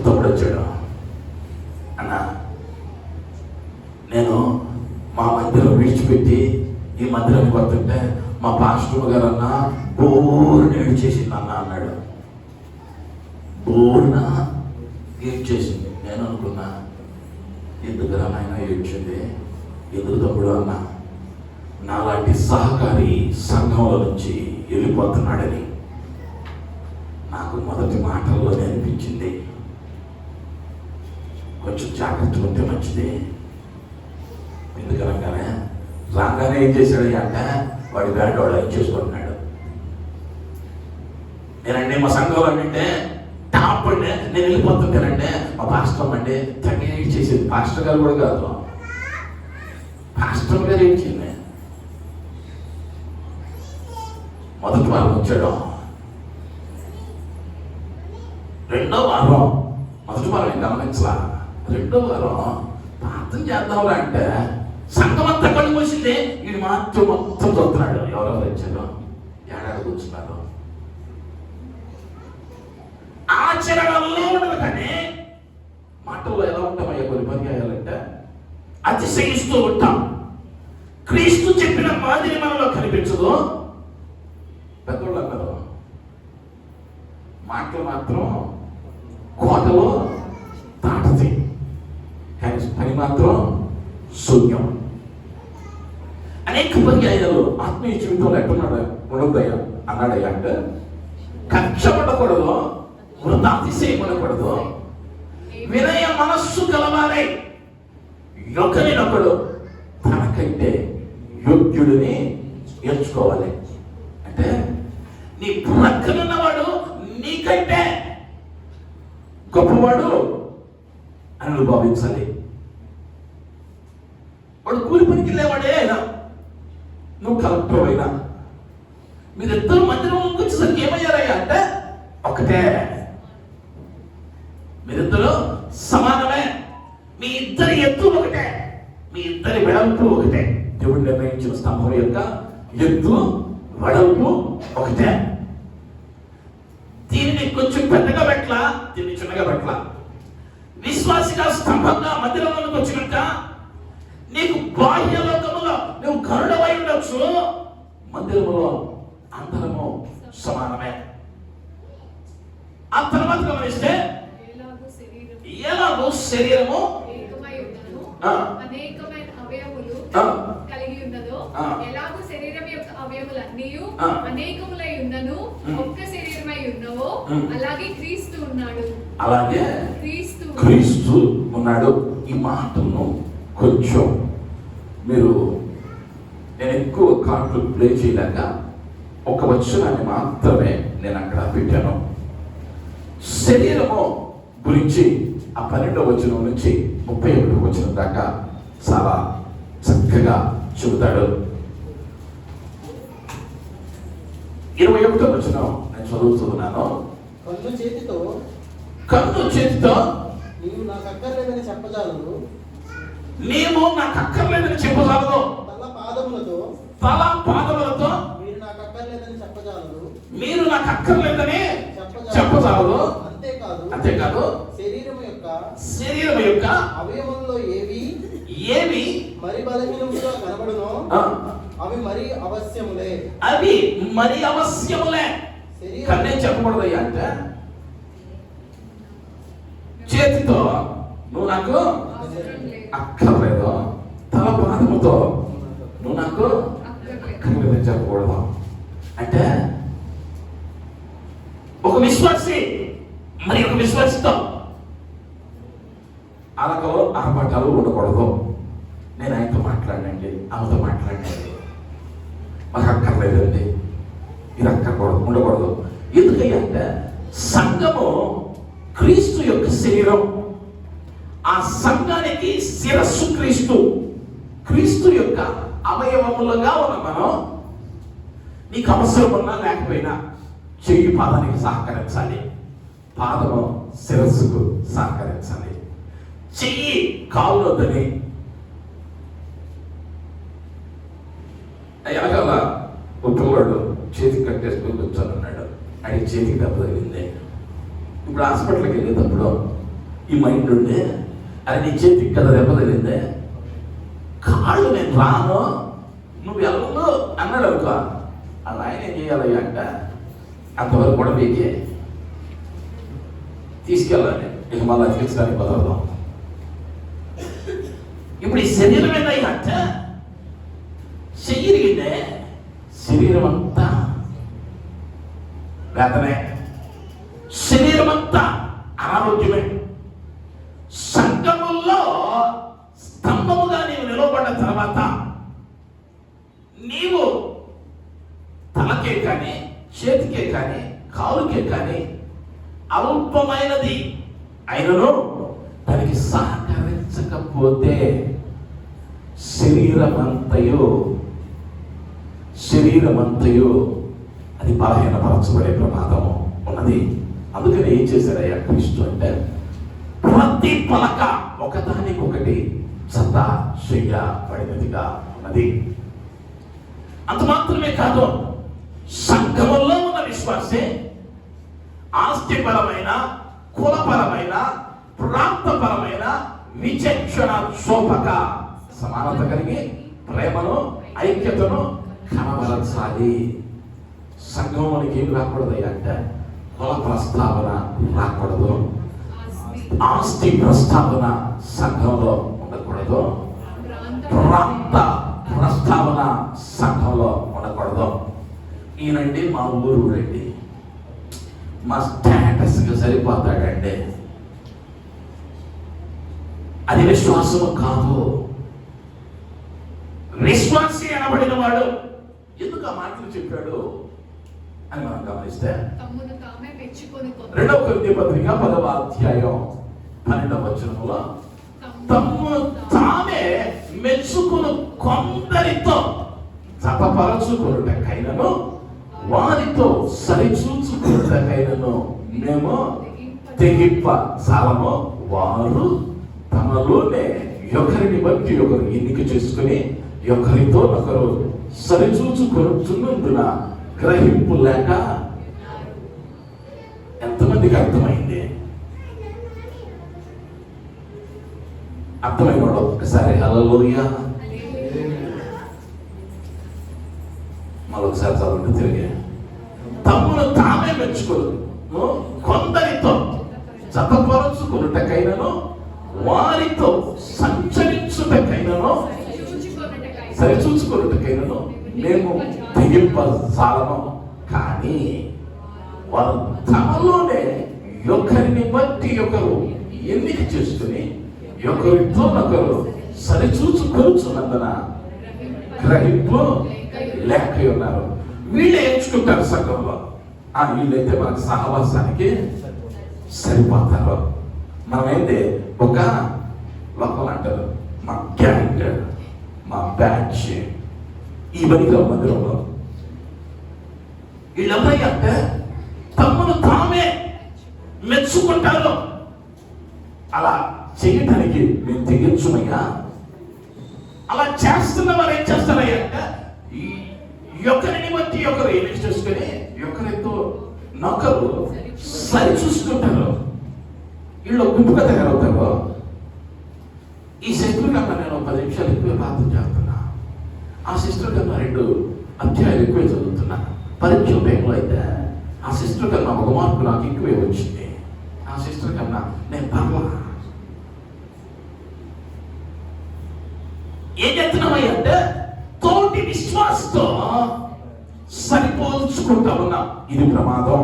తమ్ముడు వచ్చాడు, అన్న నేను మా మందిరం విడిచిపెట్టి ఈ మందిరానికి వస్తుంటే మా పాస్టర్ గారు అన్న బోర్న ఏడ్చేసింది అన్న అన్నాడు. బోర్న ఏడ్చేసింది. నేను అనుకున్నా ఎందుకురా నాయన ఏడ్చింది, ఎందుకు తమ్ముడు అన్న, నాలాంటి సహకారి సంఘంలో నుంచి వెళ్ళిపోతున్నాడని నాకు మొదటి మాటల్లోనే అనిపించింది. కొంచెం జాగ్రత్తగా ఉంటే మంచిది. ఎందుకనగానే రాగానే ఏం చేశాడు అంటే వాడి బ్యాడ్ వాడు ఏం చేసుకుంటున్నాడు. నేనండి మా సంఘంలో అంటే టాప్ అండి, నేను వెళ్ళిపోతుంటానంటే మా పాస్టర్ అండి తెగ ఏడ్ చేసేది. పాస్టర్ గారు కూడా కాదు, పాస్టర్ గారు ఏడ్చింది. మొదటి వారం వచ్చాడు, రెండో వారం, మొదటి వారం ఏం గమనించలా, రెండో వారం ప్రార్థన చేద్దాంరా అంటే సంఘం అంతా కళ్ళు మూసింది, వీడు మాత్రం మొత్తం చూస్తున్నాడు. ఎవరెవరు వచ్చారు, ఏడాది కూర్చున్నారు. ఆచరణలో ఉండదు కానీ మాటల్లో ఎలా ఉంటామయ్యా కొన్ని పర్యాయాలంటే అతిశయిస్తూ ఉంటాం. క్రీస్తు చెప్పిన మాదిరి మనలో కనిపించదు. పెద్దోళ్ళు అన్నారు మాటలు మాత్రం కోటలో దాటది, కానీ పని మాత్రం శూన్యం. అనేక పర్యాయాలు ఆత్మీయ జీవితంలో ఎట్టున్నాడు ఉండదయ్యా అన్నాడయ్యా అంటే కక్ష పడకూడదు, వృద్ధాతిశయం ఉండకూడదు, వినయ మనస్సు గలవారై ఒకరినొకడు తనకంటే యోగ్యుడిని ఎంచుకోవాలి. అంటే నీ ప్రక్కనున్నవాడు నీకంటే గొప్పవాడు అని భావించాలి. వాడు కూలి పనికి వెళ్ళేవాడే అయినా, నువ్వు కలెక్టర్ అయినా, మీరిద్దరు మందిరంలోకి వచ్చేసరికి ఏమయ్యారయ్యా అంటే ఒకటే, మీరిద్దరు సమానమే, మీ ఇద్దరి ఎత్తు ఒకటే, మీ ఇద్దరి వెడల్పు ఒకటే. దేవుడు నిర్ణయించిన స్తంభం యొక్క ఎత్తు వెడల్పు ఒకటే. దీనిని కొంచెం పెద్దగా పెట్టలా, దీన్ని చిన్నగా పెట్టలా. విశ్వాసిగా స్తంభంగా మందిరంలోకి వచ్చినాక నీకు బాహ్య లోకములో నువ్వు గరుడవై ఉండొచ్చు, మందిరములో అందరము సమానమే. ఆ తర్వాత గమనిస్తే ఎలాగో శరీరము అనేకమైన అవయములు కలిగి ఉన్నదో, ఎలాగో శరీరం యొక్క అవయములన్నీ అనేకములై ఉన్నను ఒక్క శరీరమై ఉన్నవో, అలాగే క్రీస్తు ఉన్నాడు. అలాగే క్రీస్తు ఉన్నాడు. ఈ మాటను కొంచెం మీరు, నేను ఎక్కువ కార్డులు ప్లే చేయలేక ఒక వచనాన్ని మాత్రమే నేను అక్కడ పెట్టాను. శరీరము గురించి ఆ 12వ వచనం నుంచి 31వ వచనం దాకా చాలా చక్కగా చెబుతాడు. 21వ వచనం నేను చదువుతున్నాను. కన్ను చేతితో నీవు నాకు అక్కర్లేదని చెప్పజాలదు. నీవు నాకు అక్కర్లేదని చెప్పజాలదు. తల పాదములతో మీరు నాకు అక్కర్లేదని చెప్పజాలదు. మీరు నాకు అక్కర్లేదని చెప్పజాలదు. అంతేకాదు శరీరం యొక్క అవయవంలో ఏవి మరి బలహీనముగా కనబడునో అవి మరి అవశ్యములే. కన్నే చెప్పకూడదయ్యా అంటే చేతితో నువ్వు నాకు అక్కర్లేదు, తల పాదముతో నువ్వు నాకు అక్కర్లేదని చెప్పకూడదు. అంటే ఒక విశ్వాసి మరి ఒక విశ్వాసితో అలకలు ఆర్భాటాలు ఉండకూడదు. నేను ఆయనతో మాట్లాడండి, ఆమెతో మాట్లాడండి, మాకు అక్కర్లేదండి, ఇది అక్కర్కూడదు, ఉండకూడదు. ఎందుకంటే సంఘము క్రీస్తు యొక్క శరీరం. ఆ సంఘానికి శిరస్సు క్రీస్తు. క్రీస్తు యొక్క అవయవములుగా ఉన్న మనం నీకు అవసరం ఉన్నా లేకపోయినా చెయ్యి పాదానికి సహకరించాలి, పాదము శిరస్సుకు సహకరించాలి, చెయ్యి కాళ్ళొద్దని. ఎలాగల ఒక పిల్లవాడు చేతికి కట్టేసుకొని కూర్చొని ఆయన చేతికి దెబ్బ తగిలింది. ఇప్పుడు హాస్పిటల్కి వెళ్ళేటప్పుడు ఈ మైండ్ ఉండే అది నీ చేతికి కదా దెబ్బ తగిలిందే, కాళ్ళు నేను రాను నువ్వు వెళ్ళను అన్నాడు అనుకో. అలా ఆయన ఏం చేయాలి అంటే అంతవరకు కూడా మీకు తీసుకెళ్ళాలి, ఇక మళ్ళీ తీర్చడానికి కుదరదు. ఇప్పుడు ఈ శరీరం ఏదైనా చెయ్యిరిగిందే, శరీరం అంతా వేదనే, శరీరం అంతా అనారోగ్యమే. సంఘములో స్తంభముగా నీవు నిలవబడ్డ తర్వాత నీవు తలకే కానీ చేతికే కానీ కాలుకే కానీ అల్పమైనది అయినను దానికి సహకరించకపోతే శరీరమంతయు అది బలహీనపరచబడే ప్రమాదము ఉన్నది. అందుకని ఏం చేశారయ్యా క్రీస్తు అంటే ప్రతి పలక ఒకదానికొకటి జత చేయబడినదిగా ఉన్నది. అంత మాత్రమే కాదు, సంఘములో ఉన్న విశ్వాసే ఆస్తిపరమైన, కులపరమైన, ప్రాంతపరమైన విచక్షణ చూపక సమానత కలిగి ప్రేమను ఐక్యతను కనబరచాలి. సంఘం మనకి ఏం రాకూడదు అంటే కుల ప్రస్తావన రాకూడదు, ఆస్తి ప్రస్తావన సంఘంలో ఉండకూడదు, ప్రాంత ప్రస్తావన సంఘంలో ఉండకూడదు. ఈయనండి మా ఊరు రండి, మా స్టేటస్కి సరిపోతాడండి, అది విశ్వాసము కాదు. విశ్వాసి అనబడిన వాడు ఎందుకు ఆ మాటలు చెప్పాడు అని మనం గమనిస్తే 2 కొరింథీ పత్రిక 10వ అధ్యాయం 12వ వచనంలో తమ్మును తామే మెచ్చుకుని కొందరితో జతపరచుకున్నకైనను వారితో సరిచూచుకున్నకైనను మేము తెగింప చాలము. వారు తమలోనే ఒకరిని బట్టి ఒకరు ఎన్నిక చేసుకుని ఒకరితో ఒకరు సరిచూచుకొనుచున్నందున గ్రహింపు లేక. ఎంతమందికి అర్థమైంది? అర్థమైన వాడు ఒక్కసారి హల్లెలూయా. మరొకసారి చదవండి తిరిగి. తమ్మును తామే మెచ్చుకోరు కొందరితో జతపరచుకున్నటకైనను వారితో సంచరించుటకైనను సరిచూచుకున్నటకైనను మేము తెగింపజాలము. కానీ వారు తమలోనే ఒకరిని బట్టి ఒకరు ఎన్నిక చేసుకుని ఒకరితో ఒకరు సరిచూచుకొనుచున్నందున గ్రహింపు లేక ఉన్నారు. వీళ్ళు ఎంచుకుంటారు సంఘంలో, వీళ్ళైతే మనకు సహవాసానికి సరిపోతారు. మనం ఏంటి ఒక లోకల్ అంటారు, మా గ్యాంగ్, మా బ్యాచ్, ఈ బడిలో మందిరంలో వీళ్ళెవరై అంటే తమను తామే మెచ్చుకుంటారు. అలా చేయటానికి మేము తెగించుమయ్యా. అలా చేస్తున్న వారు ఏం చేస్తారయ్యా అంటే ఒకరిని బట్టి ఒకరు ఏమి చూసుకొని ఒకరితో నొకరు సరి చూసుకుంటారు. వీళ్ళు గుంపుగా తయారవుతారు. ఈ సిస్టర్ కన్నా నేను 10 నిమిషాలు ఎక్కువ ప్రార్థన చేస్తున్నా, ఆ సిస్టర్ కన్నా 2 అధ్యాయాలు ఎక్కువ చదువుతున్నా. పరీక్ష టైంలో అయితే ఆ సిస్టర్ కన్నా 1 మార్కు నాకు ఎక్కువే వచ్చింది, ఆ సిస్టర్ కన్నా నేను పర్లా. ఏం చెప్తున్నామయ్య అంటే తోటి విశ్వాసంతో సరిపోల్చుకుంటా ఉన్నాం. ఇది ప్రమాదం.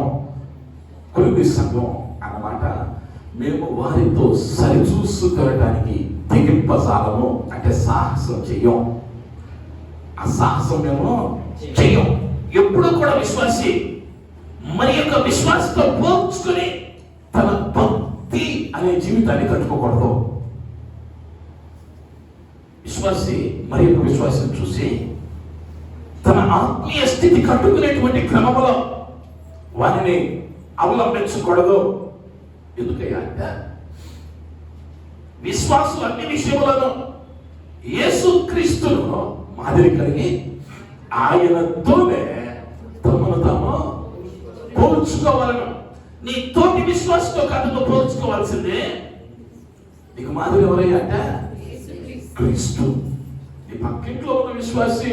కొలిది సంఘం అన్నమాట. మేము వారితో సరిచూసుకోవడానికి తెగింపజాలము, అంటే సాహసం చెయ్యం. ఆ సాహసం మేము చెయ్యం. ఎప్పుడూ కూడా విశ్వాసి మరి యొక్క విశ్వాసంతో పోల్చుకుని తన భక్తి అనే జీవితాన్ని కట్టుకోకూడదు. విశ్వాసి మరి యొక్క విశ్వాసం చూసి తన ఆత్మీయ స్థితి కట్టుకునేటువంటి క్రమంలో వారిని అవలంబించకూడదు. ఎందుకయ్యా అంటే విశ్వాసులు అన్ని విషయములను యేసుక్రీస్తును మాదిరి కలిగి ఆయనతోనే తమను తాము పోల్చుకోవాలను. నీ తోటి విశ్వాసంతో కాదు పోల్చుకోవాల్సిందే. నీకు మాదిరి ఎవరయ్యా అంటే క్రీస్తు. ఈ పక్కింట్లో ఉన్న విశ్వాసి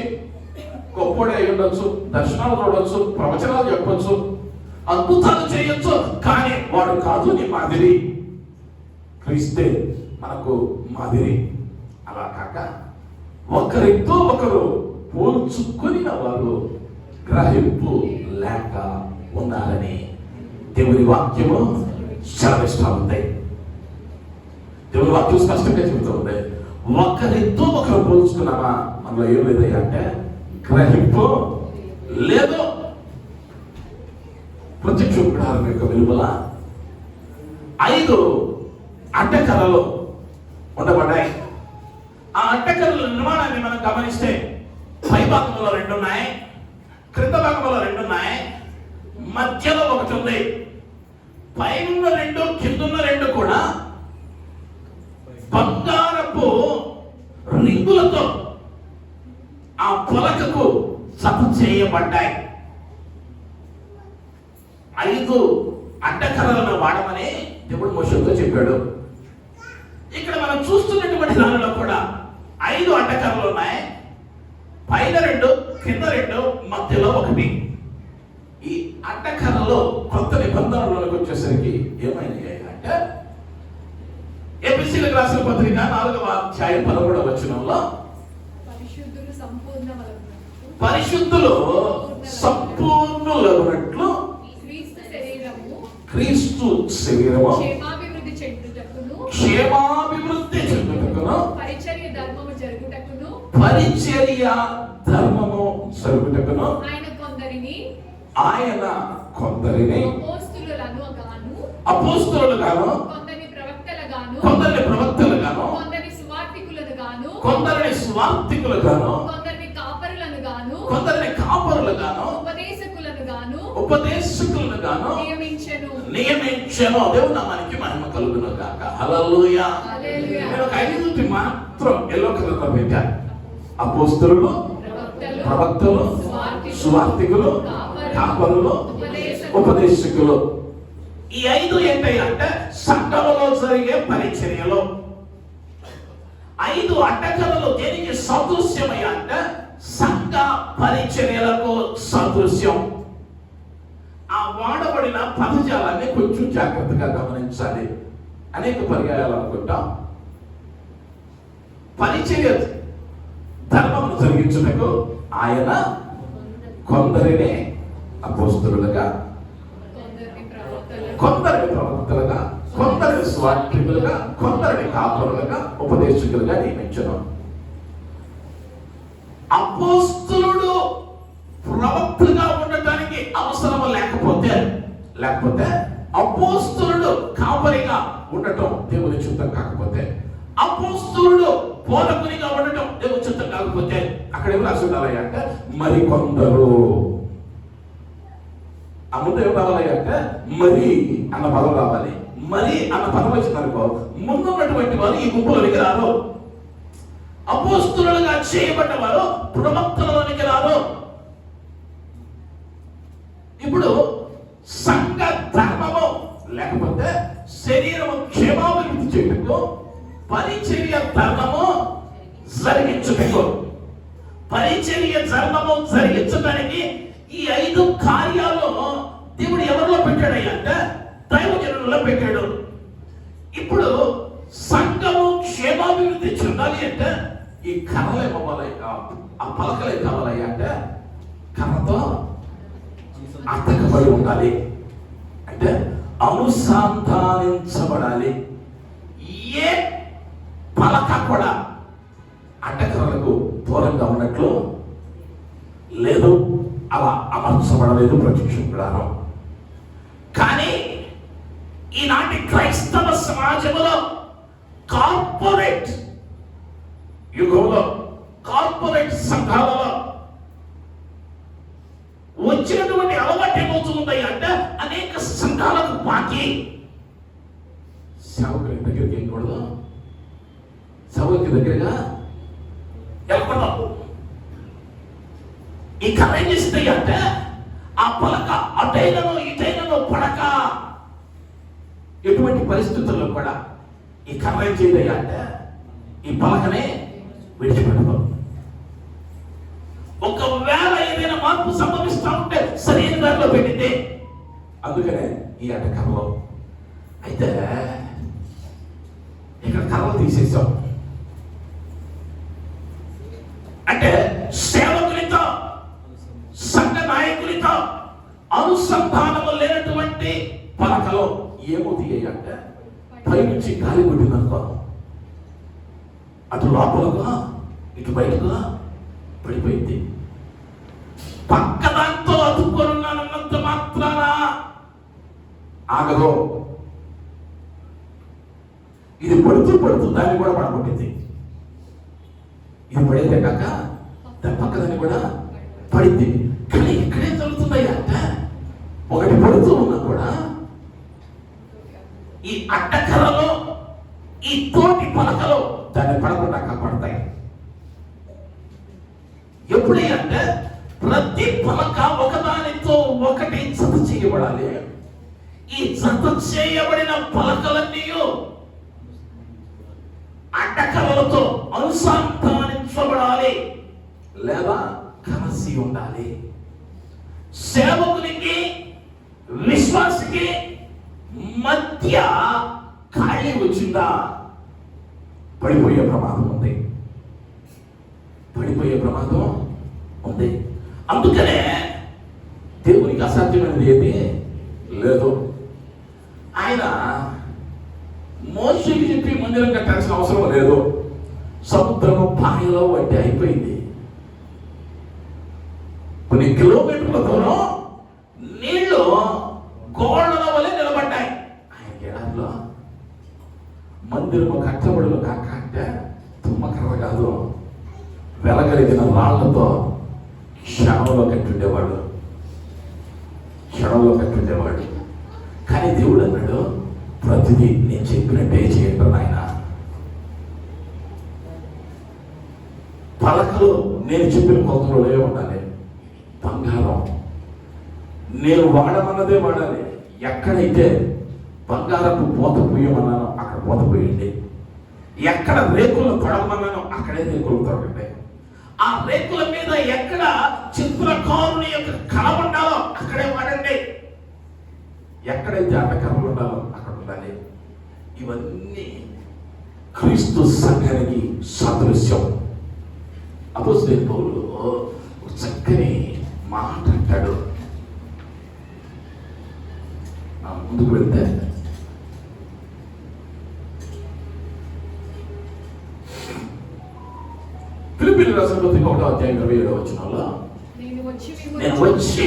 గొప్పడే అయి ఉండొచ్చు, దర్శనాలు చూడొచ్చు, ప్రవచనాలు చెప్పొచ్చు, అద్భుతాలు చేయొచ్చు, కానీ వాడు కాదు నీ మాదిరి. క్రీస్తే మనకు మాదిరి. అలా కాక ఒకరితో ఒకరు పోల్చుకుని వారు గ్రహింపు లేక ఉన్నారని దేవుని వాక్యము సెలవిస్తూ ఉంది. దేవుని వాక్యం స్పష్టంగా చెబుతూ ఉంది. ఒకరితో ఒకరు పోల్చుకున్నామా మనలో ఏం లేదయ్యా అంటే గ్రహింపు లేదు. ప్రత్యక్ష గుడారం యొక్క వెలుపల 5 అడ్డకర్రలు ఉండబడ్డాయి. ఆ అడ్డకర్రల నిర్మాణాన్ని మనం గమనిస్తే పై భాగంలో 2 ఉన్నాయి, క్రింద భాగంలో 2 ఉన్నాయి, మధ్యలో ఒకటి ఉంది. పైన 2 కిందున్న 2 కూడా బంగారపు రింగులతో ఆ పొలకకు జత చేయబడ్డాయి. 5 అడ్డకర్రలను వాడమని దేవుడు మోషేతో చెప్పాడు. ఇక్కడ మనం చూస్తున్నటువంటి దానిలో కూడా 5 అడ్డకర్రలు ఉన్నాయి. పైన 2, కింద 2, మధ్యలో 1. ఈ అడ్డకర్రలో కొత్త నిబంధనలోకి వచ్చేసరికి ఏమైంది అంటే ఎఫెసీయులకు రాసిన పత్రిక 4వ అధ్యాయం 11వ వచనంలో పరిశుద్ధులు సంపూర్ణులగునట్లు క్రీస్తు శరీరము క్షేమాభివృద్ధి చెందుటకును పరిచర్య ధర్మము జరుగుటకును ఆయన కొందరిని అపోస్తలులు గాను కొందరిని ప్రవక్తలు గాను కొందరిని స్వార్థికులు గాను కొందరిని కాపరులు గాను ఉపదేశకులను గాను నియమించెను. దేవుని నామానికి మహిమ కలుగును గాక. హల్లెలూయా. నేను 5 మాత్రం ఎల్లో కలర్ లో పెట్టాను. అపోస్తలులు, ప్రవక్తలు, సువార్తికులు, కాపరులు, ఉపదేశకులు. ఈ 5 ఏంటంటే సంఘములో జరిగే పరిచర్యలు. 5 అడ్డకర్రలు దేనికి సదృశ్యమయ్యా అంటే సంఘ పరిచర్యలకు సదృశ్యం. ఆ వాడబడిన పదజాలాన్ని కొంచెం జాగ్రత్తగా గమనించాలి. అనేక పర్యాయాలు అనుకుంటాం. పరిచర్య ధర్మమును జరిగించుటకు ఆయన కొందరిని అపోస్తలులుగా, కొందరిని ప్రవక్తలుగా, కొందరిని స్వార్థికులుగా, కొందరిని కాపరులుగా, ఉపదేశకులుగా నియమించను. అపోస్తలుడు ప్రవక్తగా ఉండటానికి అవసరం లేకపోతే అపోస్తలుడు కాపరిగా ఉండటం దేవుని చిత్తం కాకపోతే, అపోస్తలుడు బోధకునిగా ఉండటం దేవుని చిత్తం కాకపోతే, అక్కడ ఏం రాసి ఉండాలి అంటే మరికొందరు. ఆ ముందు ఏం రావాలి అంటే మరి అన్న పదం రావాలి. మరి అన్న పదం వచ్చిందనుకో ముందున్నటువంటి వారు ఈ గుంపులోనికి రారు. అపోస్తలులుగా చేయబడ్డ వారు ప్రవక్తలలోనికి రారు. ఇప్పుడు సంఘ ధర్మము లేకపోతే శరీరము క్షేమాభివృద్ధి చేయటకు పరిచర్య ధర్మము జరిగించుటకు, పరిచర్య ధర్మము జరిగించడానికి ఈ 5 కార్యాలు దేవుడు ఎవరిలో పెట్టాడయ్యా అంటే దైవజనులలో పెట్టాడు. ఇప్పుడు సంఘము క్షేమాభివృద్ధి చెందాలి అంటే ఈ కర్రలు ఇవ్వాలి, ఆ పలకలు కావాలి అంటే కర్రతో అతకబడి ఉండాలి, అంటే అనుసంధానించబడాలి. ఏ పలక కూడా అడ్డకర్రలకు దూరంగా ఉన్నట్లు లేదు, అలా అమర్చబడలేదు ప్రత్యక్షంలో. కానీ ఈనాటి క్రైస్తవ సమాజంలో కార్పొరేట్ యుగంలో, కార్పొరేట్ సంఘాలలో వచ్చినటువంటి అలవాటు ఏమవుతుంది అంటే అనేక సంఘాలకు బాకీ. సేవకుల దగ్గరికి వెళ్ళకూడదు, సేవకుల దగ్గరగా వెళ్ళకూడదు. ఈ కర్ర ఏం చేస్తాయి అంటే ఆ పలక అటైనను ఇటైనను పడక, ఎటువంటి పరిస్థితుల్లో కూడా ఈ కర్ర ఏం చేయదయ్యా అంటే ఈ పలకనే విడిచిపెట్టదు. ఒకవేళ ఏదైనా మార్పు సంభవిస్తూ ఉంటే సరైన దారిలో పెట్టింది. అందుకనే ఈ అడ్డకర్రలో అయితే ఇక్కడ కర్రలు తీసేసాం అంటే సేవకులతో సంఘ నాయకులతో అనుసంధానము లేనటువంటి పలకలో ఏమవుతాయి అంటే పైనుంచి గాలి కొట్టిందనుకో అటు లోపలగా ఇటు బయటగా పడిపోయింది. పక్క దాంతో అతుక్కొనున్నంత మాత్రాన ఆగదు. ఇది పడుతూ పడుతూ దాన్ని కూడా పడగొట్టింది. ఇది పడేదే కాక దాని పక్క దాన్ని కూడా పడింది. కానీ ఇక్కడే జరుగుతున్నాయి అంటే ఒకటి పడుతూ ఉన్నా కూడా ఈ అడ్డకర్రలో ఈ తోటి పలకలో దాన్ని పడకుండా కాపాడతాయి. ఎప్పుడంటే ప్రతి పలక ఒకదానితో ఒకటి జత చేయబడాలి. ఈ జత చేయబడిన పలకలన్నీ అడ్డకర్రలతో అనుసంధానించబడాలి లేదా కలిసి ఉండాలి. సేవకునికి విశ్వాసికి మధ్య ఖాళీ వచ్చిందా పడిపోయే ప్రమాదం ఉంది, పడిపోయే ప్రమాదం ఉంది. అందుకనే దేవునికి అసాధ్యమైనది ఏది లేదు. ఆయన మోషేకి చెప్పి మందిరం కట్టాల్సిన అవసరం లేదు. సముద్రము పాయలో వడ్డీ అయిపోయింది. కొన్ని కిలోమీటర్ల దూరం నీళ్లు గోడల వలె నిలబడ్డాయి. ఆయన ఎడారిలో మందిరము కట్టబడులు కాక అంటే తుమ్మకర్ర కాదు, వెలగలిగిన రాళ్లతో క్షణంలో కట్టుండేవాడు, క్షణంలో కట్టుండేవాడు. కానీ దేవుడు అన్నాడు, ప్రతిదీ నేను చెప్పినట్టే చేయండి నాయన. పలకలు నేను చెప్పిన కొలతలోనే ఉండాలి. బంగారం నేను వాడమన్నదే వాడాలి. ఎక్కడైతే బంగారపు పోత పోయమన్నానో అక్కడ పోత పోయండి. ఎక్కడ రేకులు తొడగమన్నానో అక్కడే రేకులు తొడగండి. ఆ రేకుల మీద ఎక్కడ చిత్రకారుని యొక్క కళ ఉండాలో అక్కడే వాడండి. ఎక్కడైతే అడ్డకర్రలు ఉండాలో అక్కడ ఉండాలి. ఇవన్నీ క్రీస్తు సంఘానికి సాదృశ్యం. అపోస్తలుడైన పౌలు చక్కని మాట అంటాడు. ముందుకు వెళ్తే ఫిలిప్పీయులకు రాసిన పత్రిక 1:27 నేను వచ్చి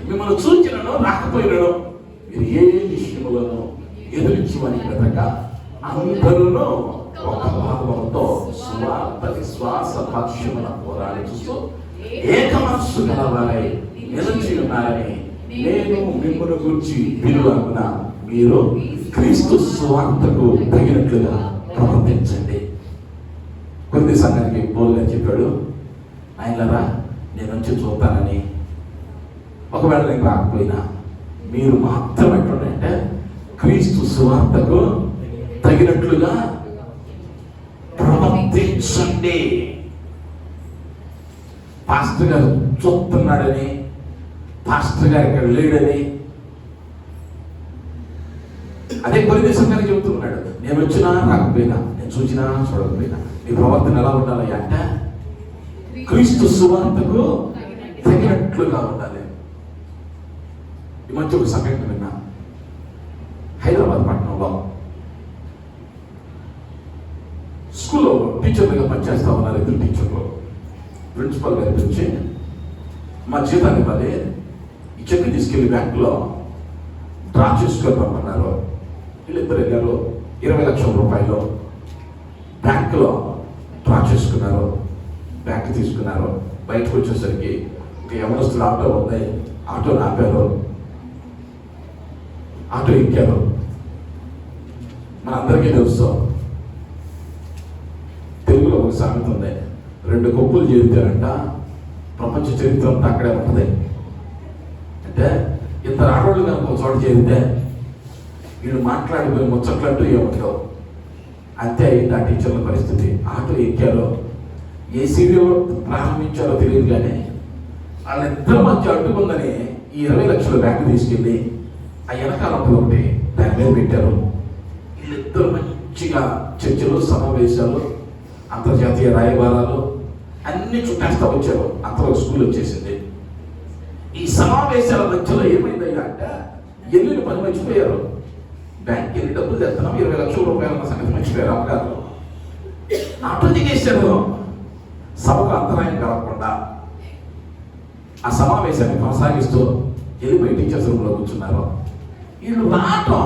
మిమ్మల్ని చూచినను రాకపోయినను మీరు ఏ విషయములను ఎదురించి వారి బ్రతక అందరూ ఒక భావంతో స్వార్థ విశ్వాస పక్షమున పోరాడుతూ ఏక మనస్సు గలవారై నిలిచి ఉన్నారని నేను మిమ్మల్ని గురించి విలువన మీరు క్రీస్తు స్వార్థకు తగినట్లుగా ప్రవర్తించండి. కొన్ని సంఘానికి బోల్గా చెప్పాడు, ఆయనరా నేను వచ్చి చూస్తానని. ఒకవేళ నేను రాకపోయినా మీరు మాత్రం ఎట్లుంటే క్రీస్తు సువార్తకు తగినట్లుగా ప్రవర్తించండి. పాస్టర్ గారు చూస్తున్నాడని, పాస్టర్ గారు ఇక్కడ లేడని, అదే కొన్ని సంఘానికి చెబుతున్నాడు, నేను వచ్చినా రాకపోయినా, నేను చూసినా చూడకపోయినా నీ ప్రవర్తన ఎలా ఉండాలి అంటే క్రీస్తు సువార్తకు తగినట్లుగా ఉండాలి. ఈ మధ్య ఒక సంఘటన విన్నా. హైదరాబాద్ పట్టణంలో స్కూల్లో టీచర్లుగా పనిచేస్తా ఉన్నారు ఇద్దరు టీచర్లు. ప్రిన్సిపల్ గారి వచ్చి మా జీతాన్ని ఇవ్వాలి, ఈ చెక్ తీసుకెళ్లి బ్యాంకులో డ్రా చేసుకొని రమ్మన్నారు. వీళ్ళిద్దరు వెళ్ళారు, 20 లక్షల రూపాయలు బ్యాంకులో డ్రా చేసుకున్నారు. బ్యాంక్ తీసుకున్నారు. బయటకు వచ్చేసరికి ఒక యవనస్తులు ఆటో ఉంది, ఆటో ఆపారు, ఆటో ఎక్కారు. మనందరికీ తెలుసు, తెలుగులో ఒక సామెత ఉంది, 2 కొప్పులు చేరుతారంట ప్రపంచ చరిత్ర అంతా అక్కడే ఉంటుంది. అంటే ఇద్దరు ఆడవాళ్ళు కనుక ఒక చోట చేరితే వీళ్ళు మాట్లాడిపోయి ముచ్చట్లంటూ ఏముండవు. అంతే అయింది ఆ టీచర్ల పరిస్థితి. ఆటో ఎక్కారో ఏ సీరియల్లో ప్రారంభించారో తెలియదు, కానీ వాళ్ళిద్దరి మధ్య అడ్డుకుందని ఈ 20 లక్షల బ్యాంకు తీసుకెళ్ళి ఆ వెనకాల ఒకటి దాని మీద పెట్టారు. వీళ్ళిద్దరు మంచిగా చర్చలు, సమావేశాలు, అంతర్జాతీయ రాయబారాలు అన్ని చుట్టేస్తా వచ్చారు. అంతలో స్కూల్ వచ్చేసింది. ఈ సమావేశాల మధ్యలో ఏమైందయ్యా అంటే వెళ్ళిన పని మర్చిపోయారు. బ్యాంక్కి వెళ్ళి డబ్బులు తెస్తున్నాం, 20 లక్షల రూపాయల సంగతి మర్చిపోయారు. అమ్మగారు ఆటో దిగేశారు. సభకు అంతరాయం కలగకుండా ఆ సమావేశాన్ని కొనసాగిస్తూ వెళ్ళిపోయి టీచర్స్ రూమ్లో కూర్చున్నారు. వీళ్ళు రావటం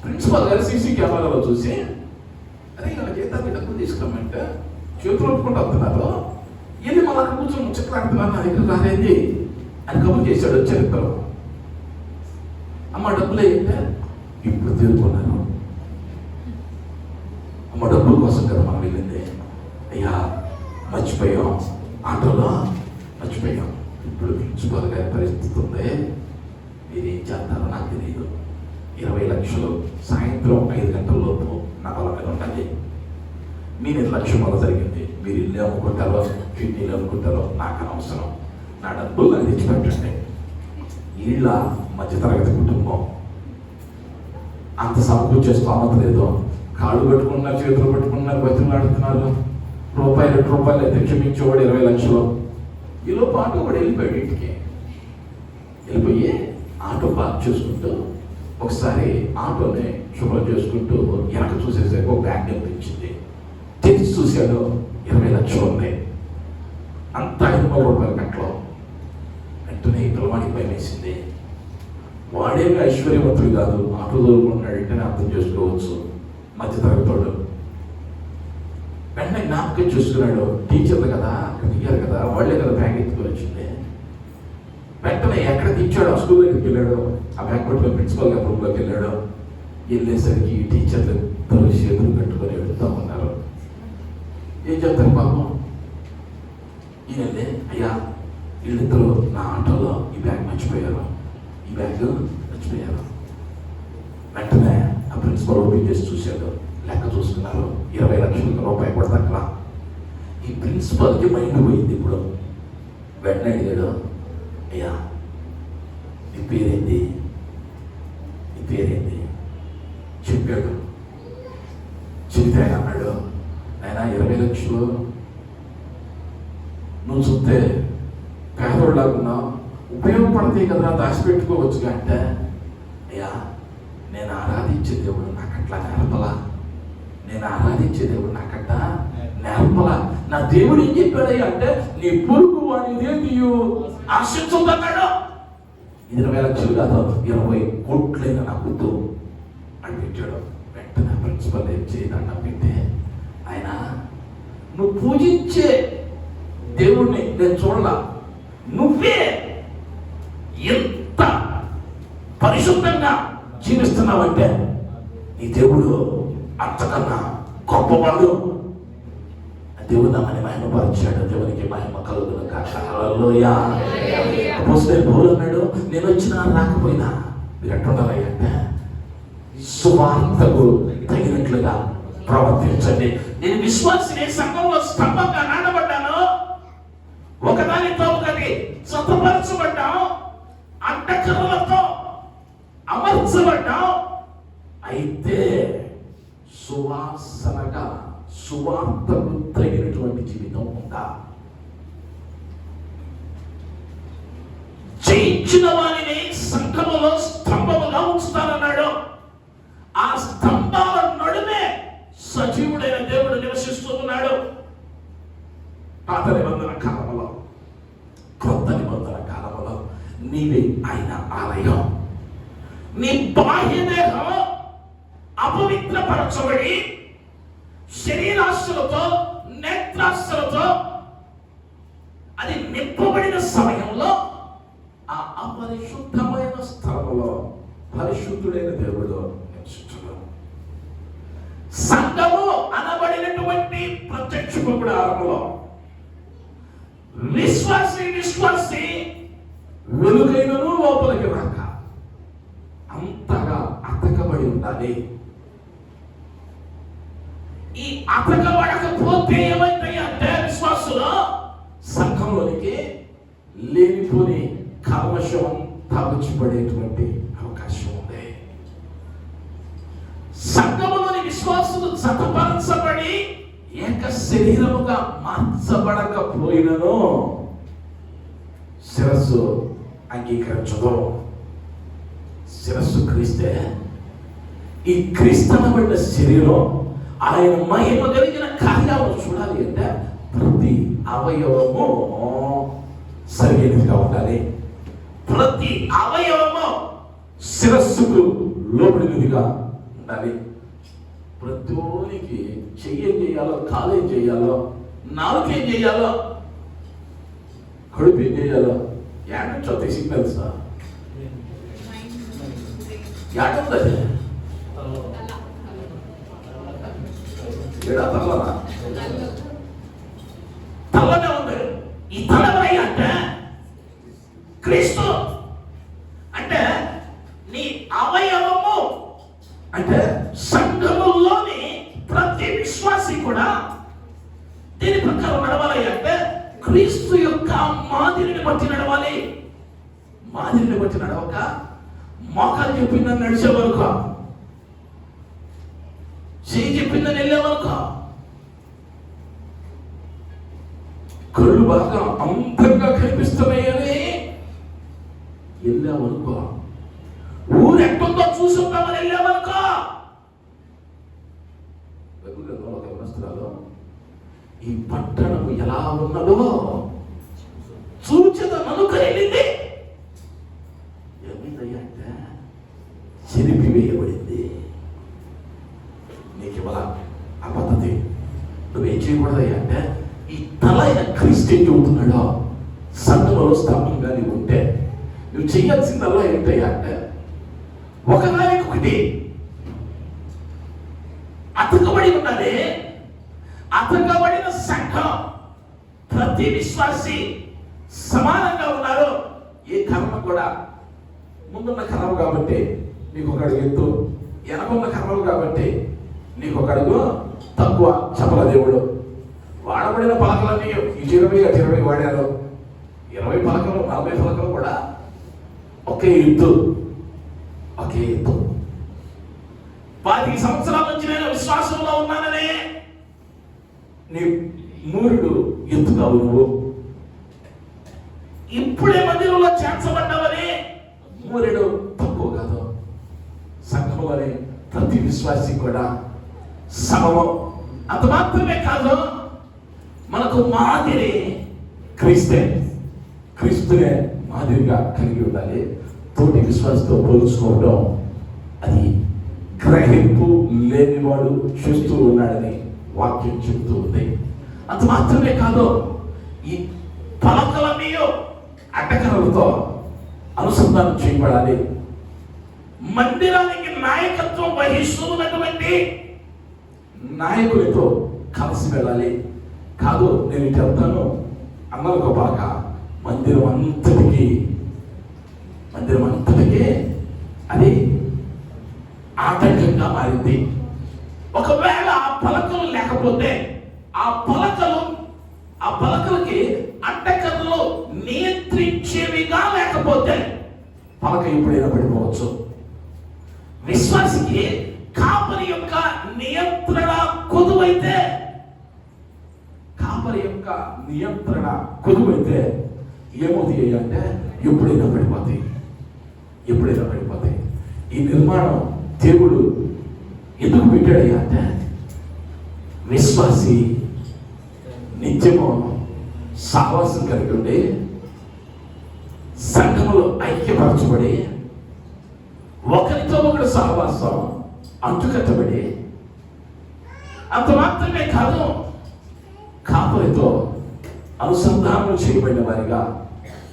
ప్రిన్సిపల్ గారు సీసీ కెమెరాలో చూసి, అదే ఇలా జీతాన్ని డబ్బులు తీసుకురమ్మంటే చేతులు ఒప్పుకుంటూ వస్తున్నారు, వెళ్ళి మళ్ళీ అక్కడ కూర్చొని ముచ్చట్లాడుతున్నారు, నా దగ్గర రాలేంది అని కబుర్ చేశాడు. వచ్చారు ఇద్దరు. అమ్మ డబ్బులు అయ్యింటే ఇప్పుడు తీరుకున్నాను. అమ్మ డబ్బుల కోసం కదా మనం వెళ్ళింది. అయ్యా మర్చిపోయాం, ఆటోలో మర్చిపోయాం. ఇప్పుడు ప్రిన్సిపల్ గారి పరిస్థితి ఉంది, మీరేం చేస్తారో నాకు తెలియదు. 20 లక్షలు సాయంత్రం 5 గంటల లోపు నా పొలం మీద ఉండాలి. మీ నిర్లక్ష్యం వల్ల జరిగింది. మీరు ఇల్లు అమ్ముకుంటారో కిడ్నీలు అమ్ముకుంటారో నాకు అనవసరం, నా డబ్బులు నాకు తెచ్చిపెట్టండి. వీళ్ళ మధ్యతరగతి కుటుంబం, అంత సమకూర్చే స్తోమత లేదు. కాళ్ళు పెట్టుకున్నారు, చేతులు పెట్టుకున్నారు, బతుకులాడుతున్నారు. రూపాయలు 2 రూపాయలు అయితే క్షమించేవాడు 20 లక్షలు. ఈలో పాటు కూడా వెళ్ళిపోయాడు ఇంటికి. వెళ్ళిపోయి ఆటో పార్క్ చేసుకుంటూ ఒకసారి ఆటోని శుభ్రం చేసుకుంటూ వెనక చూసేసరికి ఒక బ్యాంక్ కనిపించింది. తెరిచి చూశాడు, 20 లక్షలు ఉన్నాయి. అంతా 500 రూపాయల కట్టలో. వెంటనే పిల్లవాడికి భయం వేసింది. వాడేమి ఐశ్వర్యవంతుడు కాదు, ఆటో దొరుకుతున్నాడంటేనే అర్థం చేసుకోవచ్చు, మధ్యతరగతోడు. వెంటనే జ్ఞాపకం చూసుకున్నాడు, టీచర్లు కదా అక్కడ దిగారు కదా, వాళ్ళే కదా బ్యాంక్ ఎత్తుకొని వచ్చింది. వెంటనే ఎక్కడ తెచ్చాడు ఆ స్కూల్ దగ్గరికి వెళ్ళాడు. ఆ బ్యాంక్ పట్టుకొని ప్రిన్సిపల్ గారి రూమ్లోకి వెళ్ళాడు. వెళ్ళేసరికి ఈ టీచర్లు ఇద్దరు చేతులు కట్టుకొని వెళ్తూ ఉన్నారు. ఏం చెప్తారు పాపం? ఈయనండి, అయ్యా వీళ్ళిద్దరూ నా ఆటోలో ఈ బ్యాగ్ మర్చిపోయారు, ఈ బ్యాగ్ మర్చిపోయారు. వెంటనే ఆ ప్రిన్సిపల్ ఓపెన్ చేసి చూశాడు, లెక్క చూసుకున్నారు, 20 లక్షల రూపాయలు కూడా తగ్గల. ఈ ప్రిన్సిపల్కి మైండ్ పోయింది. ఇప్పుడు వెంటనే అడిగాడు, అయ్యా నీ పేరేంటి, నీ పేరేంటి చెప్పాడు. చెప్తే ఆయన అన్నాడు, ఆయన 20 లక్షలు నువ్వు చూస్తే పేదోళ్ళకున్నా ఉపయోగపడతాయి కదా, దాచిపెట్టుకోవచ్చు. అంటే అయ్యా నేను ఆరాధించే దేవుడు నాకు అట్లా నేర్పలా, నేను ఆరాధించే దేవుడు నాకట్ట నేర్పలా. నా దేవుడు ఏం చెప్పాడయ్యా అంటే నీ పొరుగు వాడిదే నీవు ఆశించొద్దన్నాడు. 20 లక్షలు కాదు, 20 కోట్లైనా నాకు వద్దు అని పెట్టాడు. వెంటనే ప్రిన్సిపల్ ఏం చేయదంట పెట్టే, ఆయన నువ్వు పూజించే దేవుణ్ణి నేను చూడాల, నువ్వే ఎంత పరిశుద్ధంగా జీవిస్తున్నావంటే నీ దేవుడు అంతకన్నా గొప్పవాడు. దేవుడు నమ్మని మహిమపరిచాడు. దేవునికి మహిమ కలుగును గాక. హల్లెలూయా. అపోస్తలుడు పౌలు అన్నాడు, నేను వచ్చినా రాకపోయినా మీరు ఎట్లుండాలి అంటే సువార్తకు తగినట్లుగా ప్రవర్తించండి. నేను విశ్వాసిని, సంఘంలో స్తంభంగా నాటబడ్డాను, ఒకదానితో ఒకటి జతపరచబడ్డాం, అంటకర్రలతో అమర్చబడ్డాం. అయితే సువాసనగా సువార్తకు తగినటువంటి జీవితం ఉందా? జయించిన వారిని సంఘములో స్తంభముగా ఉంచుతానన్నాడు. ఆ స్తంభాల నడుమే సజీవుడైన దేవుడు నివసిస్తూ ఉన్నాడు. పాత నిబంధన కాలంలో, కొత్త నిబంధన కాలంలో నీవే ఆయన ఆలయం. నీ బాహ్య దేహం అపవిత్రపరచబడి శరీరాశలతో, నేత్రాశలతో అది నింపబడిన సమయంలో ఆ అపరిశుద్ధమైన స్థలంలో పరిశుద్ధుడైన దేవుడు నివసించున్నాడు. సంఘము అనబడినటువంటి ప్రత్యక్ష గుడారములో విశ్వాసి వెలుగైనను లోపలికి రాక అంతగా అతకబడి ఉండాలి. ఈ అతకబడకపోతే ఏమైతాయంటే విశ్వాసులు సంఘంలోనికి లేనిపోని కల్మషం తాగుచిపడేటువంటి అవకాశం ఉంది. సంఘములోని విశ్వాసులు జతపరచబడి ఏక శరీరముగా మార్చబడకపోయినను శిరస్సు అంగీకరించదు. శిరస్సు క్రీస్తే. ఈ క్రీస్తనబడిన శరీరం ఆయన మహిమ కలిగిన కార్యాలను చూడాలి అంటే ప్రతి అవయవము సరైనదిగా ఉండాలి. ప్రతి అవయవము శిరస్సుకు లోబడినదిగా ఉండాలి. ప్రతికి చెయ్యేం చేయాలో, కాలేం చేయాలో, నాలుకేం చేయాలో, కడుపు ఏం చేయాలో ఏడంచో సిగ్నల్స్ ఏడుంది. తల్లనే ఉంది. ఈ తలవై అంటే క్రీస్తు అంటే నీ అవయవము అంటే సంఘములోని ప్రతి విశ్వాసి కూడా దీని ప్రకారం నడవాలి. అంటే క్రీస్తు యొక్క మాదిరిని బట్టి నడవాలి. మాదిరిని బట్టి నడవక మోకాలు చెప్పిందని నడిచే వరకు, చేయి చెప్పిందని వెళ్ళే వరకు, కళ్ళు బాగా అందంగా కనిపిస్తున్నాయని వెళ్ళామనుకో, ఊరెట్టుందో చూసుకుందామని వెళ్ళామనుకో, ఈ పట్టణం ఎలా ఉన్నదో చూచదమనుకు వెళ్ళింది. ఏమైందంటే చెరిపివేయబడింది. నీకు ఇవాళ ఆ పద్ధతి నువ్వేం చేయకూడదు అంటే ఈ తల అయిన క్రీస్తు ఏం చెబుతున్నాడో సంఘంలో స్తంభంగా నీవు ఉంటే నువ్వు చేయాల్సిందల్లా ఏంటయ్యా అంటే ఒకదానికొకటి అతకబడి ఉండాలి. అతకబడిన సంఘం ప్రతి విశ్వాసి సమానంగా ఉన్నారు. ఏ కర్మ కూడా ముందున్న కర్మ కాబట్టి నీకు ఒక అడుగు ఎత్తు, వెనకున్న కర్మలు కాబట్టి నీకు ఒక అడుగు తక్కువ చెప్పల దేవుడు. వాడబడిన పలకలన్నీ 20 అటు 20 వాడారు. 20 పలకలు 40 పలకలు కూడా ఒకే ఎత్తు, ఒకే ఎత్తు. 10 సంవత్సరాల నుంచి నేను విశ్వాసంలో ఉన్నాననే నీ మూరుడు ఎత్తుతావు. నువ్వు ఇప్పుడే మందిరంలో చేర్చబడ్డావని మూరుడు తక్కువ కాదు. సంఘంలోనే ప్రతి విశ్వాసి కూడా సమము. అంత మాత్రమే కాదు, మనకు మాదిరి క్రీస్తే. క్రీస్తునే మాదిరిగా కలిగి ఉండాలి. తోటి విశ్వాసంతో పోల్చుకోవడం అది గ్రహింపు లేనివాడు చూస్తూ ఉన్నాడని వాక్యం చెబుతూ ఉంది. అంత మాత్రమే కాదు, ఈ పలకలన్నీ అడ్డకరలతో అనుసంధానం చేయబడాలి. మందిరానికి నాయకత్వం వహిస్తున్నటువంటి నాయకులతో కలిసి వెళ్ళాలి. కాదు నేను ఇటు వెళ్తాను అన్నది ఒక పలక మందిరం అంతటికి అది ఆటంకంగా మారింది. ఒకవేళ ఆ పలకలు లేకపోతే ఆ పలకలకి అడ్డకర్రలు నియంత్రించేవిగా లేకపోతే పలక ఎప్పుడైనా పడిపోవచ్చు. విశ్వాసికి కాపరి యొక్క నియంత్రణ కొదువైతే ఏమవుతాయి అంటే ఎప్పుడైనా పడిపోతాయి. ఈ నిర్మాణం దేవుడు ఎందుకు పెట్టాడు అంటే విశ్వాసి నిత్యము సహవాసం కలిగి ఉండి సంఘములో ఐక్యపరచబడి ఒకరితో ఒకరు సహవాసం అంటుకట్టబడి, అంత మాత్రమే కాదు కాపరితో అనుసంధానం చేయబడిన వారిగా.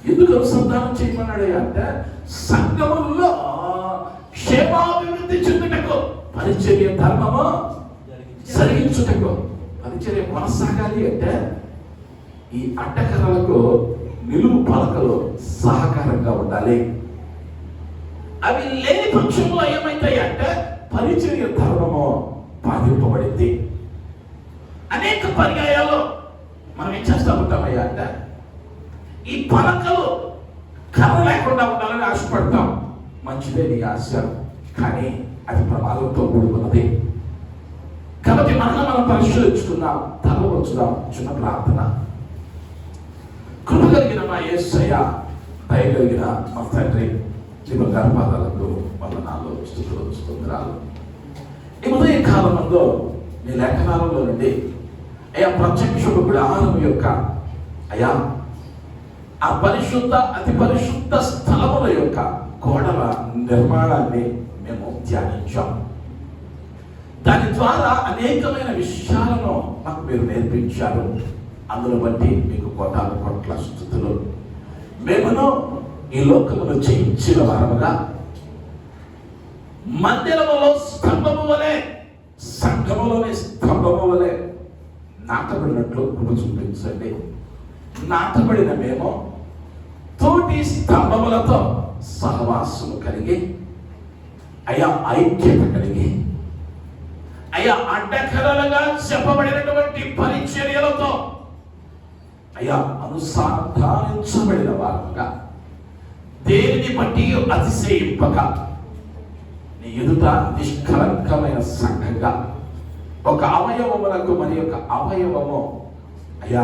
ఎందుకు అనుసంధానం చేయమన్నాడు అంటే సంఘములో క్షేమాభివృద్ధి చెందుటకు, పరిచర్య ధర్మము జరిగించుటకు. పరిచర్య కొనసాగాలి అంటే ఈ అడ్డకర్రలకు నిలువు పలకలు సహకారంగా ఉండాలి. అవి లేని పక్షంలో ఏమైతాయి అంటే పరిచర్య ధర్మము బాధింపబడింది. అనేక పర్యాయాలు మనం ఏం చేస్తూ ఉంటామయ్యా అంటే ఈ పలకలు కర్ర లేకుండా ఉండాలని ఆశపడతాం. మంచిదే నీ ఆశ, కానీ అది ప్రమాదంతో కూడుకున్నది. కాబట్టి మనం పరిశీలించుకుందాం, తలవంచుదాం. చిన్న ప్రార్థన. కృప కలిగిన మా యేసయ్య, దయగలిగిన మా తండ్రి, నీ బంగారు పాదాలకు వందనాలు, స్తుతులు, స్తోత్రాలు. ఈ ఉదయ కాలమంలో నీ లేఖనాలలో నుండి అయ్యా ప్రత్యక్షపు గుడారం యొక్క అయ్యా ఆ పరిశుద్ధ అతి పరిశుద్ధ స్థలముల యొక్క గోడల నిర్మాణాన్ని మేము ధ్యానించాం. దాని ద్వారా అనేకమైన విషయాలను మాకు మీరు నేర్పించారు. అందులో బట్టి మీకు కోటాను కోట్ల స్తుతులు. మేమును ఈ లోకమును జయించిన వారముగా మందిరములో స్తంభము వలె, సంఘములోని స్తంభము వలె నాటబడినట్లు కృప చూపించండి. నాటబడిన మేము తోటి స్తంభములతో సహవాసము కలిగి అయ్యా ఐక్యత కలిగి అయ్యా అడ్డకరలుగా చెప్పబడినటువంటి పరిచర్యలతో అయ్యా అనుసంధానించబడిన వారుగా, దేనిని బట్టి అతిశయింపక నీ ఎదుట నిష్కలంకమైన సంఘంగా ఒక అవయవములకు మరి యొక్క అవయవము అయ్యా